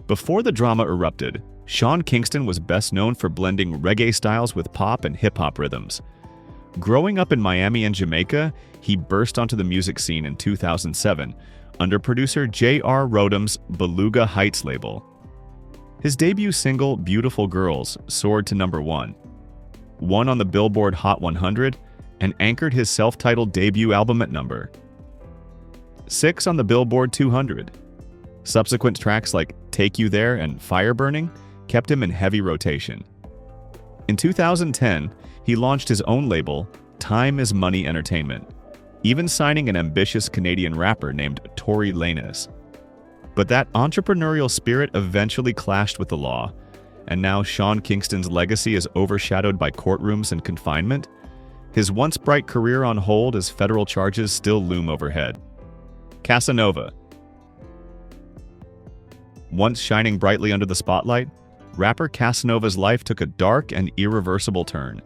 Before the drama erupted, Sean Kingston was best known for blending reggae styles with pop and hip-hop rhythms. Growing up in Miami and Jamaica, he burst onto the music scene in 2007 under producer J.R. Rodham's Beluga Heights label. His debut single, Beautiful Girls, soared to #1, won on the Billboard Hot 100, and anchored his self-titled debut album at number 6 on the Billboard 200. Subsequent tracks like Take You There and Fire Burning kept him in heavy rotation. In 2010, he launched his own label, Time Is Money Entertainment, even signing an ambitious Canadian rapper named Tory Lanez. But that entrepreneurial spirit eventually clashed with the law, and now Sean Kingston's legacy is overshadowed by courtrooms and confinement, his once bright career on hold as federal charges still loom overhead. Casanova. Once shining brightly under the spotlight, rapper Casanova's life took a dark and irreversible turn.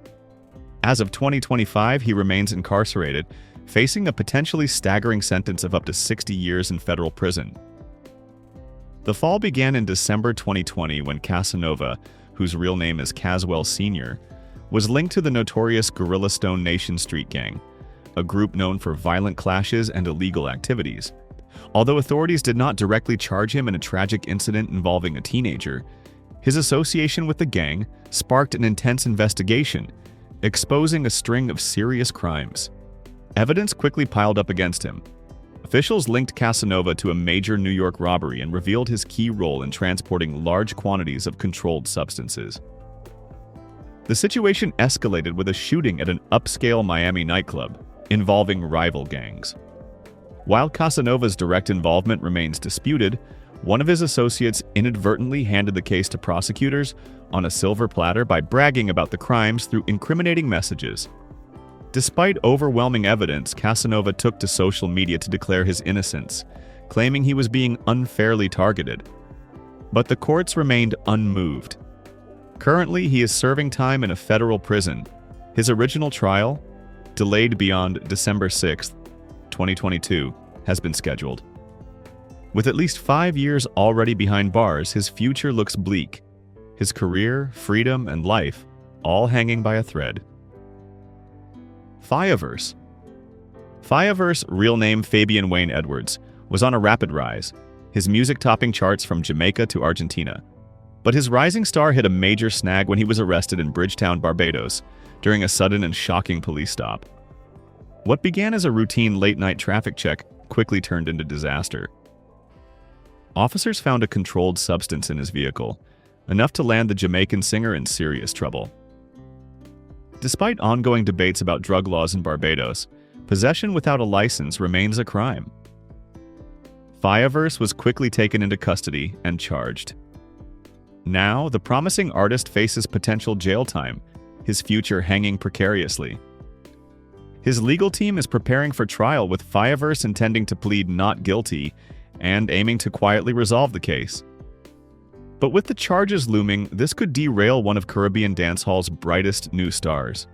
As of 2025, he remains incarcerated, facing a potentially staggering sentence of up to 60 years in federal prison. The fall began in December 2020 when Casanova, whose real name is Caswell Sr., was linked to the notorious Gorilla Stone Nation street gang, a group known for violent clashes and illegal activities. Although authorities did not directly charge him in a tragic incident involving a teenager, his association with the gang sparked an intense investigation, exposing a string of serious crimes. Evidence quickly piled up against him. Officials linked Casanova to a major New York robbery and revealed his key role in transporting large quantities of controlled substances. The situation escalated with a shooting at an upscale Miami nightclub involving rival gangs. While Casanova's direct involvement remains disputed, one of his associates inadvertently handed the case to prosecutors on a silver platter by bragging about the crimes through incriminating messages. Despite overwhelming evidence, Casanova took to social media to declare his innocence, claiming he was being unfairly targeted. But the courts remained unmoved. Currently, he is serving time in a federal prison. His original trial, delayed beyond December 6, 2022, has been scheduled. With at least 5 years already behind bars, his future looks bleak. His career, freedom, and life all hanging by a thread. Fireverse. Fireverse, real name Fabian Wayne Edwards, was on a rapid rise, his music topping charts from Jamaica to Argentina. But his rising star hit a major snag when he was arrested in Bridgetown, Barbados, during a sudden and shocking police stop. What began as a routine late-night traffic check quickly turned into disaster. Officers found a controlled substance in his vehicle, enough to land the Jamaican singer in serious trouble. Despite ongoing debates about drug laws in Barbados, possession without a license remains a crime. Fireverse was quickly taken into custody and charged. Now, the promising artist faces potential jail time, his future hanging precariously. His legal team is preparing for trial, with Fireverse intending to plead not guilty and aiming to quietly resolve the case. But with the charges looming, this could derail one of Caribbean dancehall's brightest new stars.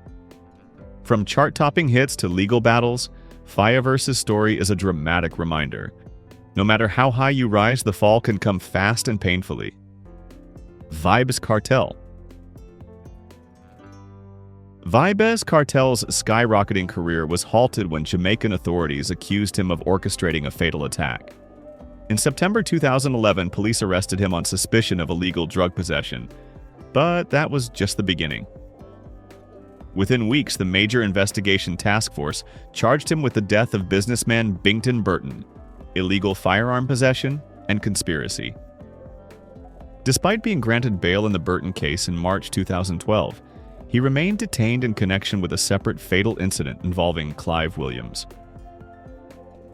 From chart-topping hits to legal battles, Fireverse's story is a dramatic reminder. No matter how high you rise, the fall can come fast and painfully. Vybz Kartel. Vybez Kartel's skyrocketing career was halted when Jamaican authorities accused him of orchestrating a fatal attack. In September 2011, police arrested him on suspicion of illegal drug possession, but that was just the beginning. Within weeks, the Major Investigation Task Force charged him with the death of businessman Bington Burton, illegal firearm possession, and conspiracy. Despite being granted bail in the Burton case in March 2012, he remained detained in connection with a separate fatal incident involving Clive Williams.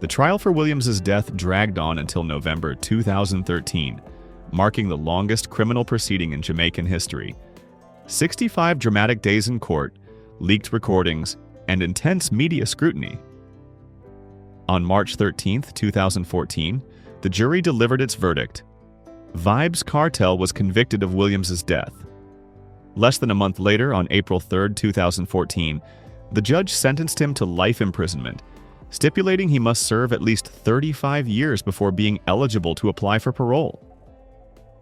The trial for Williams's death dragged on until November 2013, marking the longest criminal proceeding in Jamaican history. 65 dramatic days in court, leaked recordings, and intense media scrutiny. On March 13, 2014, the jury delivered its verdict. Vybez Kartel was convicted of Williams's death. Less than a month later, on April 3, 2014, the judge sentenced him to life imprisonment, stipulating he must serve at least 35 years before being eligible to apply for parole.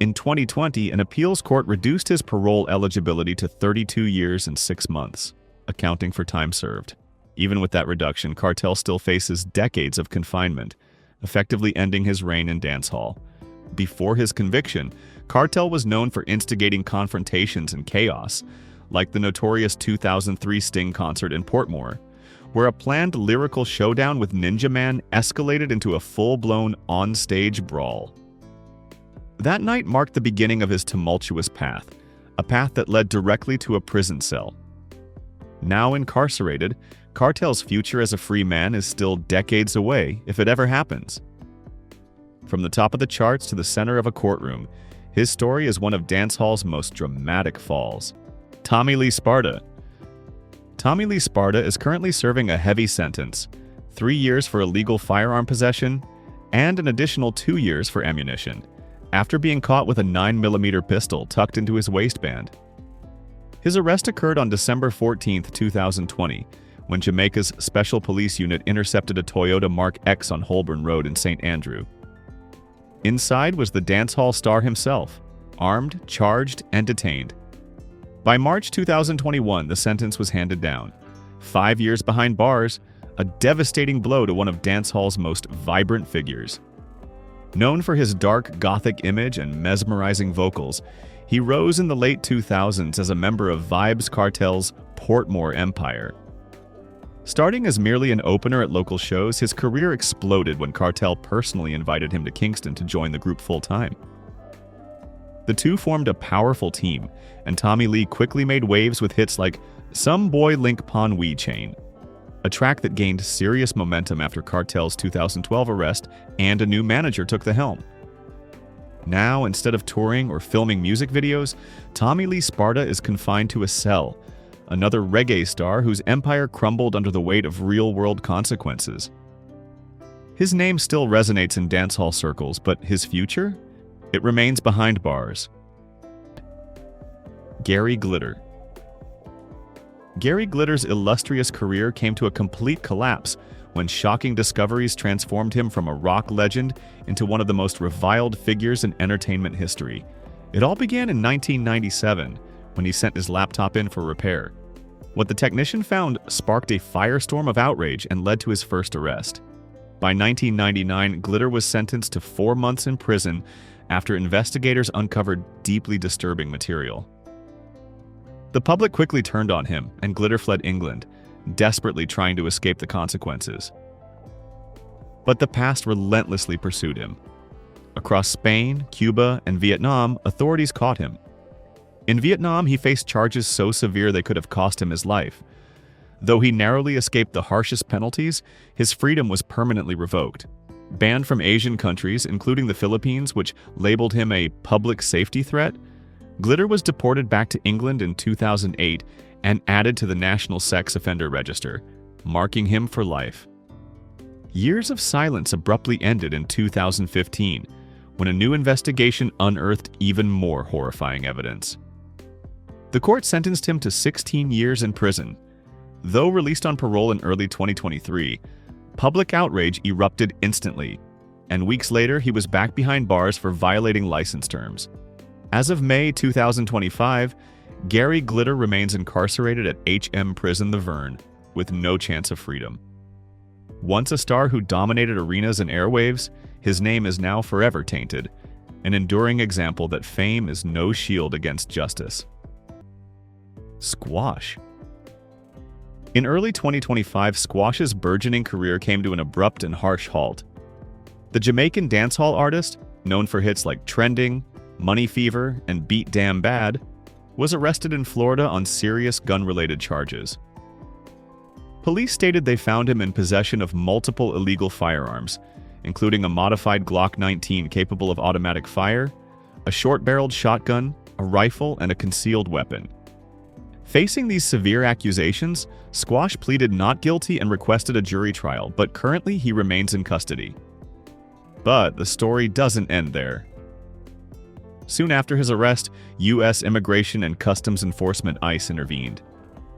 In 2020, an appeals court reduced his parole eligibility to 32 years and 6 months, accounting for time served. Even with that reduction, Kartel still faces decades of confinement, effectively ending his reign in dancehall. Before his conviction, Kartel was known for instigating confrontations and chaos, like the notorious 2003 Sting concert in Portmore, where a planned lyrical showdown with Ninja Man escalated into a full-blown on-stage brawl. That night marked the beginning of his tumultuous path, a path that led directly to a prison cell. Now incarcerated, Kartel's future as a free man is still decades away, if it ever happens. From the top of the charts to the center of a courtroom, his story is one of dancehall's most dramatic falls. Tommy Lee Sparta. Tommy Lee Sparta is currently serving a heavy sentence, 3 years for illegal firearm possession and an additional 2 years for ammunition, after being caught with a 9mm pistol tucked into his waistband. His arrest occurred on December 14, 2020, when Jamaica's Special Police Unit intercepted a Toyota Mark X on Holborn Road in St. Andrew. Inside was the dancehall star himself, armed, charged, and detained. By March 2021, the sentence was handed down. 5 years behind bars, a devastating blow to one of dancehall's most vibrant figures. Known for his dark Gothic image and mesmerizing vocals, he rose in the late 2000s as a member of Vybez Kartel's Portmore empire. Starting as merely an opener at local shows, his career exploded when Kartel personally invited him to Kingston to join the group full-time. The two formed a powerful team, and Tommy Lee quickly made waves with hits like Some Boy Link Pon We Chain, a track that gained serious momentum after Kartel's 2012 arrest and a new manager took the helm. Now, instead of touring or filming music videos, Tommy Lee Sparta is confined to a cell, another reggae star whose empire crumbled under the weight of real-world consequences. His name still resonates in dancehall circles, but his future? It remains behind bars. Gary Glitter. Gary Glitter's illustrious career came to a complete collapse when shocking discoveries transformed him from a rock legend into one of the most reviled figures in entertainment history. It all began in 1997, when he sent his laptop in for repair. What the technician found sparked a firestorm of outrage and led to his first arrest. By 1999, Glitter was sentenced to 4 months in prison after investigators uncovered deeply disturbing material. The public quickly turned on him, and Glitter fled England, desperately trying to escape the consequences. But the past relentlessly pursued him. Across Spain, Cuba, and Vietnam, authorities caught him. In Vietnam, he faced charges so severe they could have cost him his life. Though he narrowly escaped the harshest penalties, his freedom was permanently revoked. Banned from Asian countries, including the Philippines, which labeled him a public safety threat, Glitter was deported back to England in 2008 and added to the National Sex Offender Register, marking him for life. Years of silence abruptly ended in 2015, when a new investigation unearthed even more horrifying evidence. The court sentenced him to 16 years in prison. Though released on parole in early 2023, public outrage erupted instantly, and weeks later he was back behind bars for violating license terms. As of May 2025, Gary Glitter remains incarcerated at HM Prison The Vern, with no chance of freedom. Once a star who dominated arenas and airwaves, his name is now forever tainted, an enduring example that fame is no shield against justice. Squash. In early 2025, Squash's burgeoning career came to an abrupt and harsh halt. The Jamaican dancehall artist, known for hits like Trending, Money Fever, and Beat Damn Bad, was arrested in Florida on serious gun-related charges. Police stated they found him in possession of multiple illegal firearms, including a modified Glock 19 capable of automatic fire, a short-barreled shotgun, a rifle, and a concealed weapon. Facing these severe accusations, Squash pleaded not guilty and requested a jury trial, but currently he remains in custody. But the story doesn't end there. Soon after his arrest, U.S. Immigration and Customs Enforcement ICE intervened.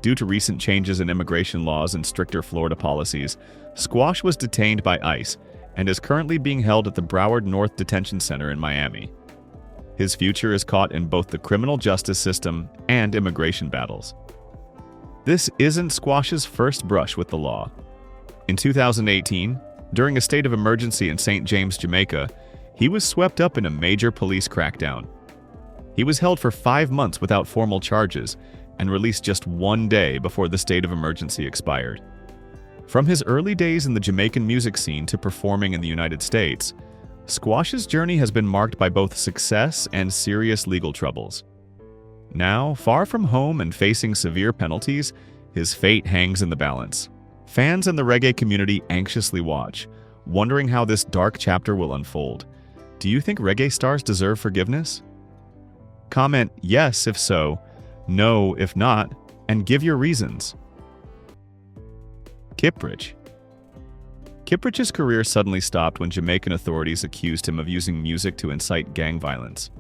Due to recent changes in immigration laws and stricter Florida policies, Squash was detained by ICE and is currently being held at the Broward North Detention Center in Miami. His future is caught in both the criminal justice system and immigration battles. This isn't Squash's first brush with the law. In 2018, during a state of emergency in St. James, Jamaica, he was swept up in a major police crackdown. He was held for 5 months without formal charges and released just 1 day before the state of emergency expired. From his early days in the Jamaican music scene to performing in the United States, Squash's journey has been marked by both success and serious legal troubles. Now, far from home and facing severe penalties, his fate hangs in the balance. Fans in the reggae community anxiously watch, wondering how this dark chapter will unfold. Do you think reggae stars deserve forgiveness? Comment yes if so, no if not, and give your reasons. Kiprich. Kiprich's career suddenly stopped when Jamaican authorities accused him of using music to incite gang violence.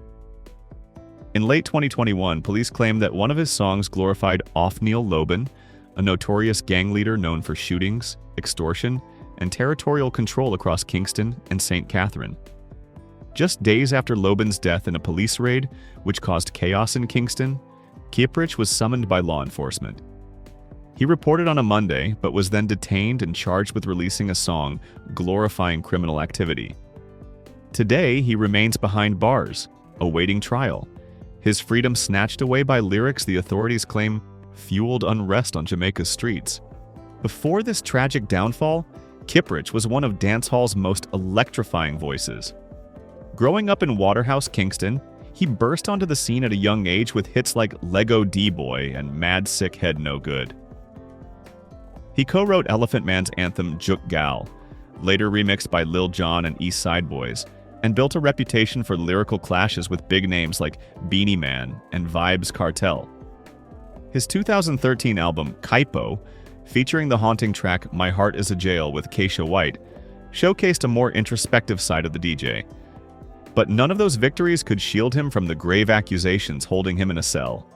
In late 2021, police claimed that one of his songs glorified Othniel Loban, a notorious gang leader known for shootings, extortion, and territorial control across Kingston and St. Catherine. Just days after Loban's death in a police raid, which caused chaos in Kingston, Kiprich was summoned by law enforcement. He reported on a Monday, but was then detained and charged with releasing a song glorifying criminal activity. Today, he remains behind bars, awaiting trial, his freedom snatched away by lyrics the authorities claim fueled unrest on Jamaica's streets. Before this tragic downfall, Kiprich was one of dancehall's most electrifying voices. Growing up in Waterhouse, Kingston, he burst onto the scene at a young age with hits like Lego D-Boy and Mad Sick Head No Good. He co-wrote Elephant Man's anthem Juk Gal, later remixed by Lil Jon and East Side Boys, and built a reputation for lyrical clashes with big names like Beanie Man and Vybz Kartel. His 2013 album, Kaipo, featuring the haunting track My Heart is a Jail with Keisha White, showcased a more introspective side of the DJ. But none of those victories could shield him from the grave accusations holding him in a cell.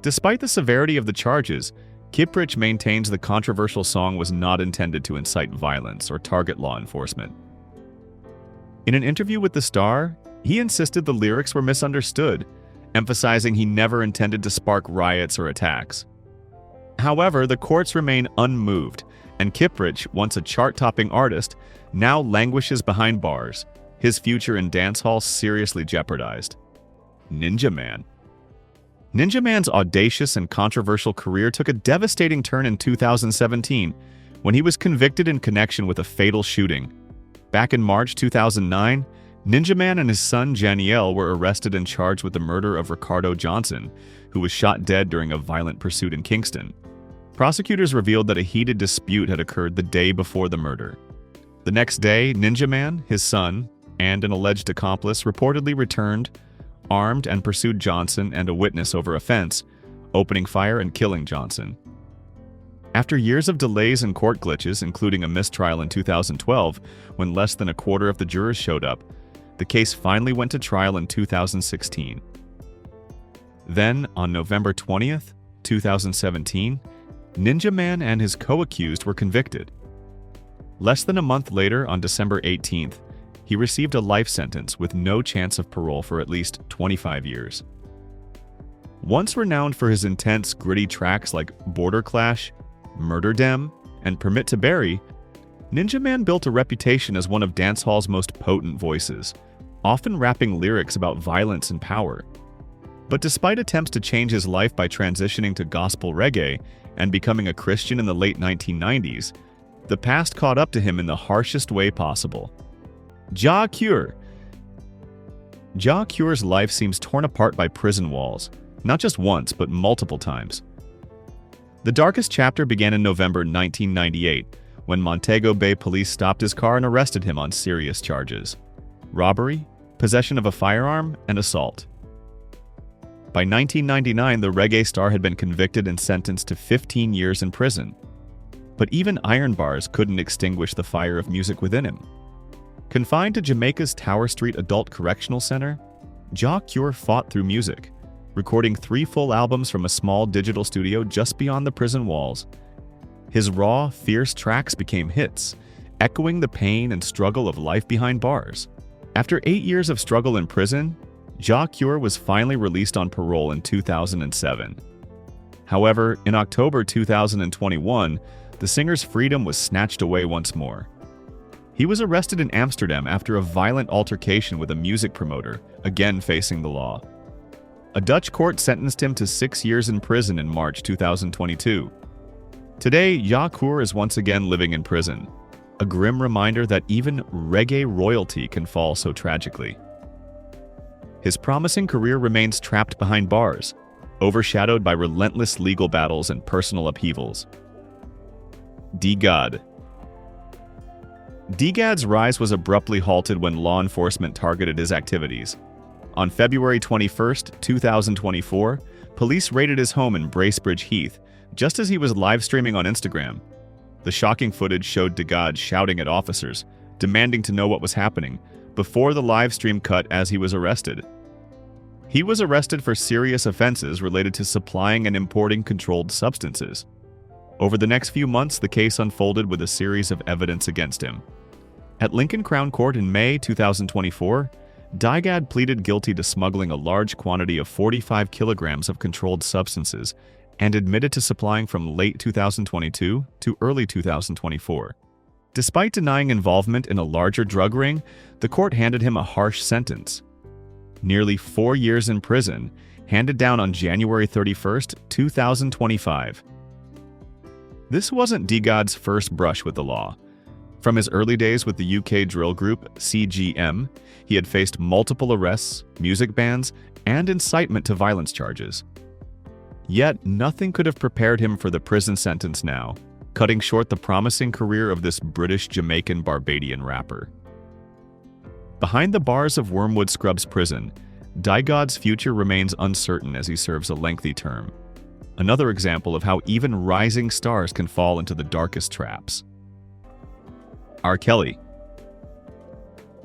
Despite the severity of the charges, Kiprich maintains the controversial song was not intended to incite violence or target law enforcement. In an interview with The Star, he insisted the lyrics were misunderstood, emphasizing he never intended to spark riots or attacks. However, the courts remain unmoved, and Kiprich, once a chart-topping artist, now languishes behind bars, his future in dancehall seriously jeopardized. Ninja Man. Ninja Man's audacious and controversial career took a devastating turn in 2017 when he was convicted in connection with a fatal shooting. Back in March 2009, Ninja Man and his son Janiel were arrested and charged with the murder of Ricardo Johnson, who was shot dead during a violent pursuit in Kingston. Prosecutors revealed that a heated dispute had occurred the day before the murder. The next day, Ninja Man, his son, and an alleged accomplice reportedly returned, armed, and pursued Johnson and a witness over a fence, opening fire and killing Johnson. After years of delays and court glitches, including a mistrial in 2012 when less than a quarter of the jurors showed up, the case finally went to trial in 2016. Then, on November 20th, 2017, Ninja Man and his co-accused were convicted. Less than a month later, on December 18th, he received a life sentence with no chance of parole for at least 25 years. Once renowned for his intense, gritty tracks like Border Clash, Murder Dem, and Permit to Bury, Ninja Man built a reputation as one of dancehall's most potent voices, often rapping lyrics about violence and power. But despite attempts to change his life by transitioning to gospel reggae and becoming a Christian in the late 1990s, the past caught up to him in the harshest way possible. Jah Cure. Jah Cure's life seems torn apart by prison walls, not just once, but multiple times. The darkest chapter began in November 1998, when Montego Bay police stopped his car and arrested him on serious charges: robbery, possession of a firearm, and assault. By 1999, the reggae star had been convicted and sentenced to 15 years in prison. But even iron bars couldn't extinguish the fire of music within him. Confined to Jamaica's Tower Street Adult Correctional Center, Jah Cure fought through music, recording 3 full albums from a small digital studio just beyond the prison walls. His raw, fierce tracks became hits, echoing the pain and struggle of life behind bars. After 8 years of struggle in prison, Jah Cure was finally released on parole in 2007. However, in October 2021, the singer's freedom was snatched away once more. He was arrested in Amsterdam after a violent altercation with a music promoter, again facing the law. A Dutch court sentenced him to 6 years in prison in March 2022. Today, Jah Cure is once again living in prison, a grim reminder that even reggae royalty can fall so tragically. His promising career remains trapped behind bars, overshadowed by relentless legal battles and personal upheavals. D-God. D-God's rise was abruptly halted when law enforcement targeted his activities. On February 21, 2024, police raided his home in Bracebridge Heath, just as he was live streaming on Instagram. The shocking footage showed D-God shouting at officers, demanding to know what was happening, before the live stream cut as he was arrested. He was arrested for serious offenses related to supplying and importing controlled substances. Over the next few months, the case unfolded with a series of evidence against him. At Lincoln Crown Court in May 2024, D-God pleaded guilty to smuggling a large quantity of 45 kilograms of controlled substances and admitted to supplying from late 2022 to early 2024. Despite denying involvement in a larger drug ring, the court handed him a harsh sentence. Nearly 4 years in prison, handed down on January 31, 2025. This wasn't D-God's first brush with the law. From his early days with the UK drill group CGM, he had faced multiple arrests, music bans, and incitement to violence charges. Yet, nothing could have prepared him for the prison sentence now, cutting short the promising career of this British-Jamaican Barbadian rapper. Behind the bars of Wormwood Scrubs prison, D-God's future remains uncertain as he serves a lengthy term. Another example of how even rising stars can fall into the darkest traps. R. Kelly.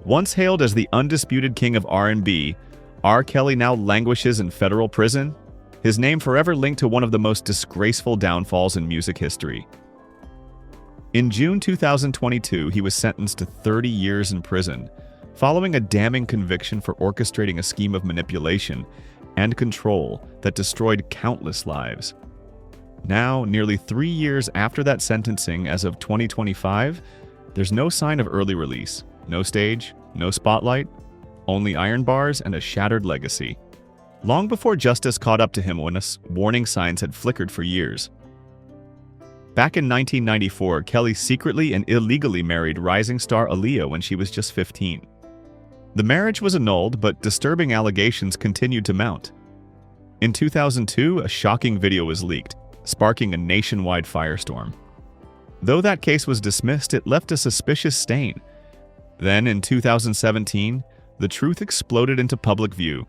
Once hailed as the undisputed king of R&B, R. Kelly now languishes in federal prison, his name forever linked to one of the most disgraceful downfalls in music history. In June 2022, he was sentenced to 30 years in prison, following a damning conviction for orchestrating a scheme of manipulation and control that destroyed countless lives. Now, nearly 3 years after that sentencing as of 2025, there's no sign of early release, no stage, no spotlight, only iron bars and a shattered legacy. Long before justice caught up to him when warning signs had flickered for years. Back in 1994, Kelly secretly and illegally married rising star Aaliyah when she was just 15. The marriage was annulled, but disturbing allegations continued to mount. In 2002, a shocking video was leaked, sparking a nationwide firestorm. Though that case was dismissed, it left a suspicious stain. Then, in 2017, the truth exploded into public view.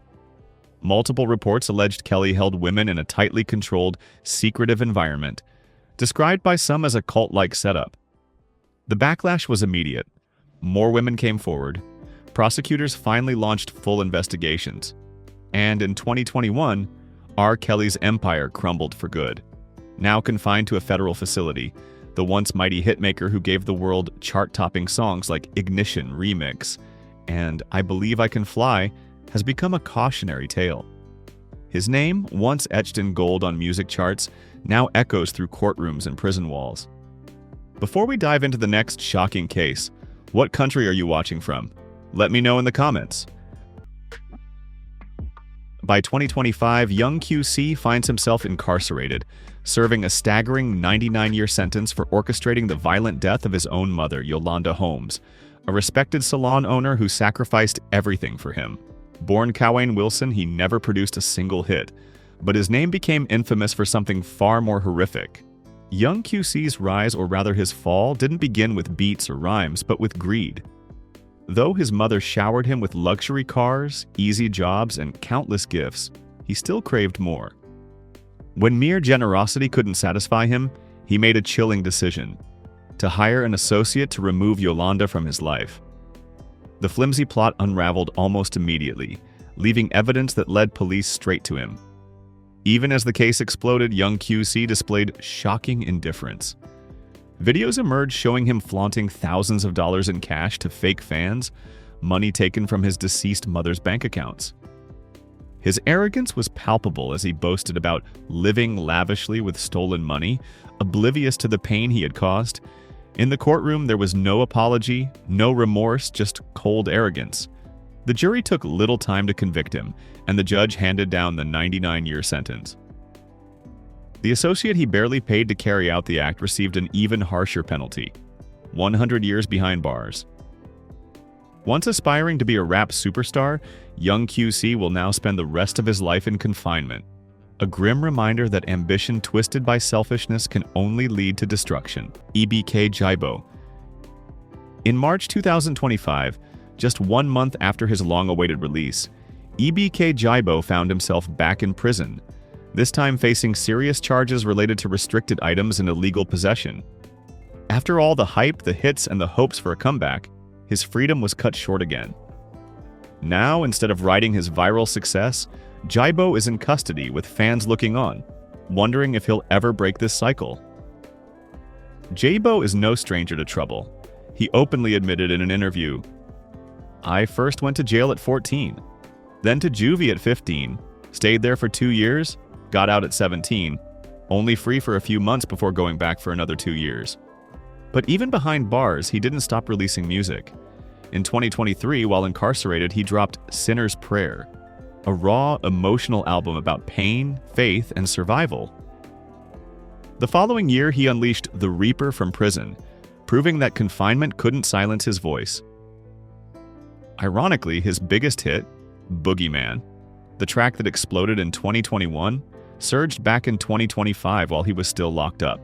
Multiple reports alleged Kelly held women in a tightly controlled, secretive environment, described by some as a cult-like setup. The backlash was immediate. More women came forward. Prosecutors finally launched full investigations. And in 2021, R. Kelly's empire crumbled for good. Now confined to a federal facility, the once mighty hitmaker who gave the world chart-topping songs like Ignition Remix and I Believe I Can Fly has become a cautionary tale. His name, once etched in gold on music charts, now echoes through courtrooms and prison walls. Before we dive into the next shocking case, what country are you watching from? Let me know in the comments. By 2025, young QC finds himself incarcerated, serving a staggering 99-year sentence for orchestrating the violent death of his own mother, Yolanda Holmes, a respected salon owner who sacrificed everything for him. Born Cowain Wilson, he never produced a single hit, but his name became infamous for something far more horrific. Young QC's rise, or rather his fall, didn't begin with beats or rhymes, but with greed. Though his mother showered him with luxury cars, easy jobs, and countless gifts, he still craved more. When mere generosity couldn't satisfy him, he made a chilling decision: to hire an associate to remove Yolanda from his life. The flimsy plot unraveled almost immediately, leaving evidence that led police straight to him. Even as the case exploded, young QC displayed shocking indifference. Videos emerged showing him flaunting thousands of dollars in cash to fake fans, money taken from his deceased mother's bank accounts. His arrogance was palpable as he boasted about living lavishly with stolen money, oblivious to the pain he had caused. In the courtroom, there was no apology, no remorse, just cold arrogance. The jury took little time to convict him, and the judge handed down the 99-year sentence. The associate he barely paid to carry out the act received an even harsher penalty: 100 years behind bars. Once aspiring to be a rap superstar, young QC will now spend the rest of his life in confinement. A grim reminder that ambition twisted by selfishness can only lead to destruction. EBK Jaibo. In March 2025, just 1 month after his long-awaited release, EBK Jaibo found himself back in prison, this time facing serious charges related to restricted items and illegal possession. After all the hype, the hits, and the hopes for a comeback, his freedom was cut short again. Now, instead of riding his viral success, Jaibo is in custody with fans looking on, wondering if he'll ever break this cycle. Jaibo is no stranger to trouble. He openly admitted in an interview, "I first went to jail at 14, then to juvie at 15, stayed there for 2 years, got out at 17, only free for a few months before going back for another 2 years." But even behind bars, he didn't stop releasing music. In 2023, while incarcerated, he dropped Sinner's Prayer, a raw, emotional album about pain, faith, and survival. The following year, he unleashed The Reaper from prison, proving that confinement couldn't silence his voice. Ironically, his biggest hit, Boogeyman, the track that exploded in 2021, surged back in 2025 while he was still locked up.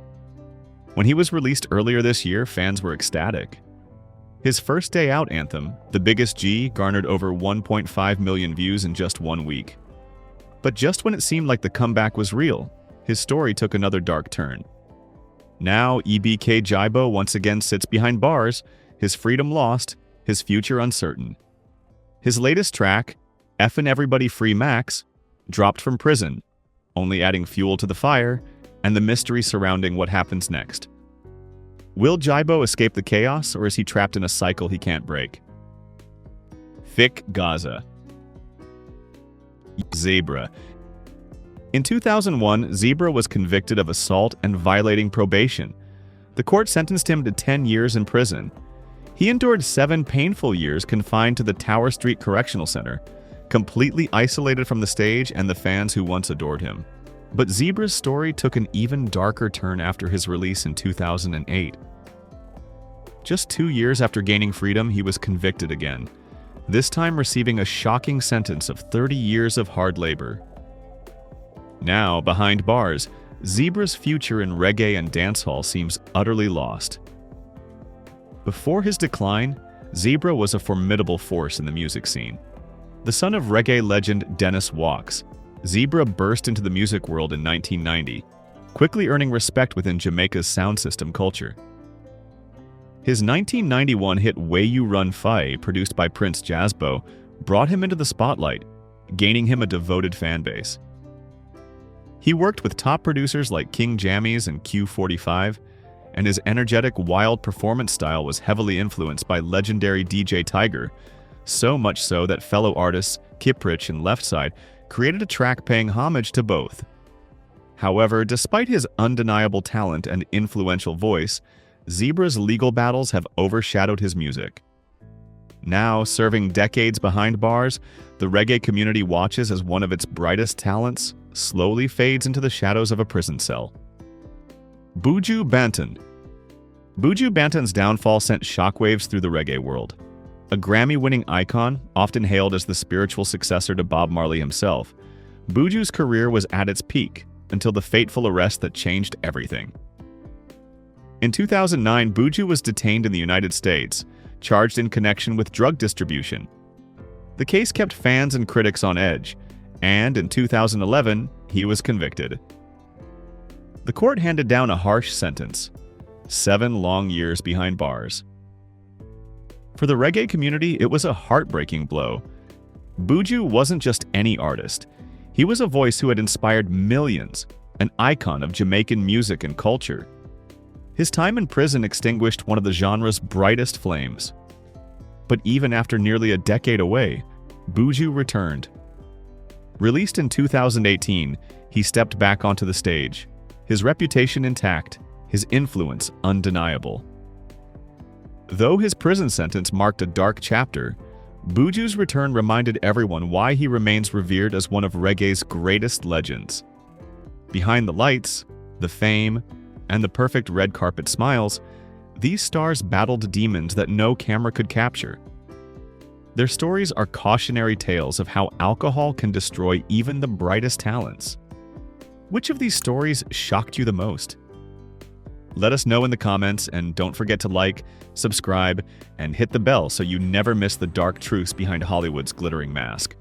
When he was released earlier this year, fans were ecstatic. His First Day Out anthem, The Biggest G, garnered over 1.5 million views in just 1 week. But just when it seemed like the comeback was real, his story took another dark turn. Now, EBK Jaibo once again sits behind bars, his freedom lost, his future uncertain. His latest track, Effin' Everybody Free Max, dropped from prison, only adding fuel to the fire and the mystery surrounding what happens next. Will Jaibo escape the chaos, or is he trapped in a cycle he can't break? Thick Gaza. Zebra. In 2001, Zebra was convicted of assault and violating probation. The court sentenced him to 10 years in prison. He endured 7 painful years confined to the Tower Street Correctional Center, completely isolated from the stage and the fans who once adored him. But Zebra's story took an even darker turn after his release in 2008. Just 2 years after gaining freedom, he was convicted again, this time receiving a shocking sentence of 30 years of hard labor. Now, behind bars, Zebra's future in reggae and dancehall seems utterly lost. Before his decline, Zebra was a formidable force in the music scene. The son of reggae legend Dennis Walks, Zebra burst into the music world in 1990, quickly earning respect within Jamaica's sound system culture. His 1991 hit Way You Run Faye, produced by Prince Jazzbo, brought him into the spotlight, gaining him a devoted fan base. He worked with top producers like King Jammies and Q45, and his energetic, wild performance style was heavily influenced by legendary DJ Tiger, so much so that fellow artists Kiprich and Leftside created a track paying homage to both. However, despite his undeniable talent and influential voice, Zebra's legal battles have overshadowed his music. Now, serving decades behind bars, the reggae community watches as one of its brightest talents slowly fades into the shadows of a prison cell. Buju Banton. Buju Banton's downfall sent shockwaves through the reggae world. A Grammy-winning icon, often hailed as the spiritual successor to Bob Marley himself, Buju's career was at its peak until the fateful arrest that changed everything. In 2009, Buju was detained in the United States, charged in connection with drug distribution. The case kept fans and critics on edge, and in 2011, he was convicted. The court handed down a harsh sentence: 7 long years behind bars. For the reggae community, it was a heartbreaking blow. Buju wasn't just any artist. He was a voice who had inspired millions, an icon of Jamaican music and culture. His time in prison extinguished one of the genre's brightest flames. But even after nearly a decade away, Buju returned. Released in 2018, he stepped back onto the stage, his reputation intact, his influence undeniable. Though his prison sentence marked a dark chapter, Buju's return reminded everyone why he remains revered as one of reggae's greatest legends. Behind the lights, the fame, and the perfect red carpet smiles, these stars battled demons that no camera could capture. Their stories are cautionary tales of how alcohol can destroy even the brightest talents. Which of these stories shocked you the most? Let us know in the comments, and don't forget to like, subscribe, and hit the bell so you never miss the dark truths behind Hollywood's glittering mask.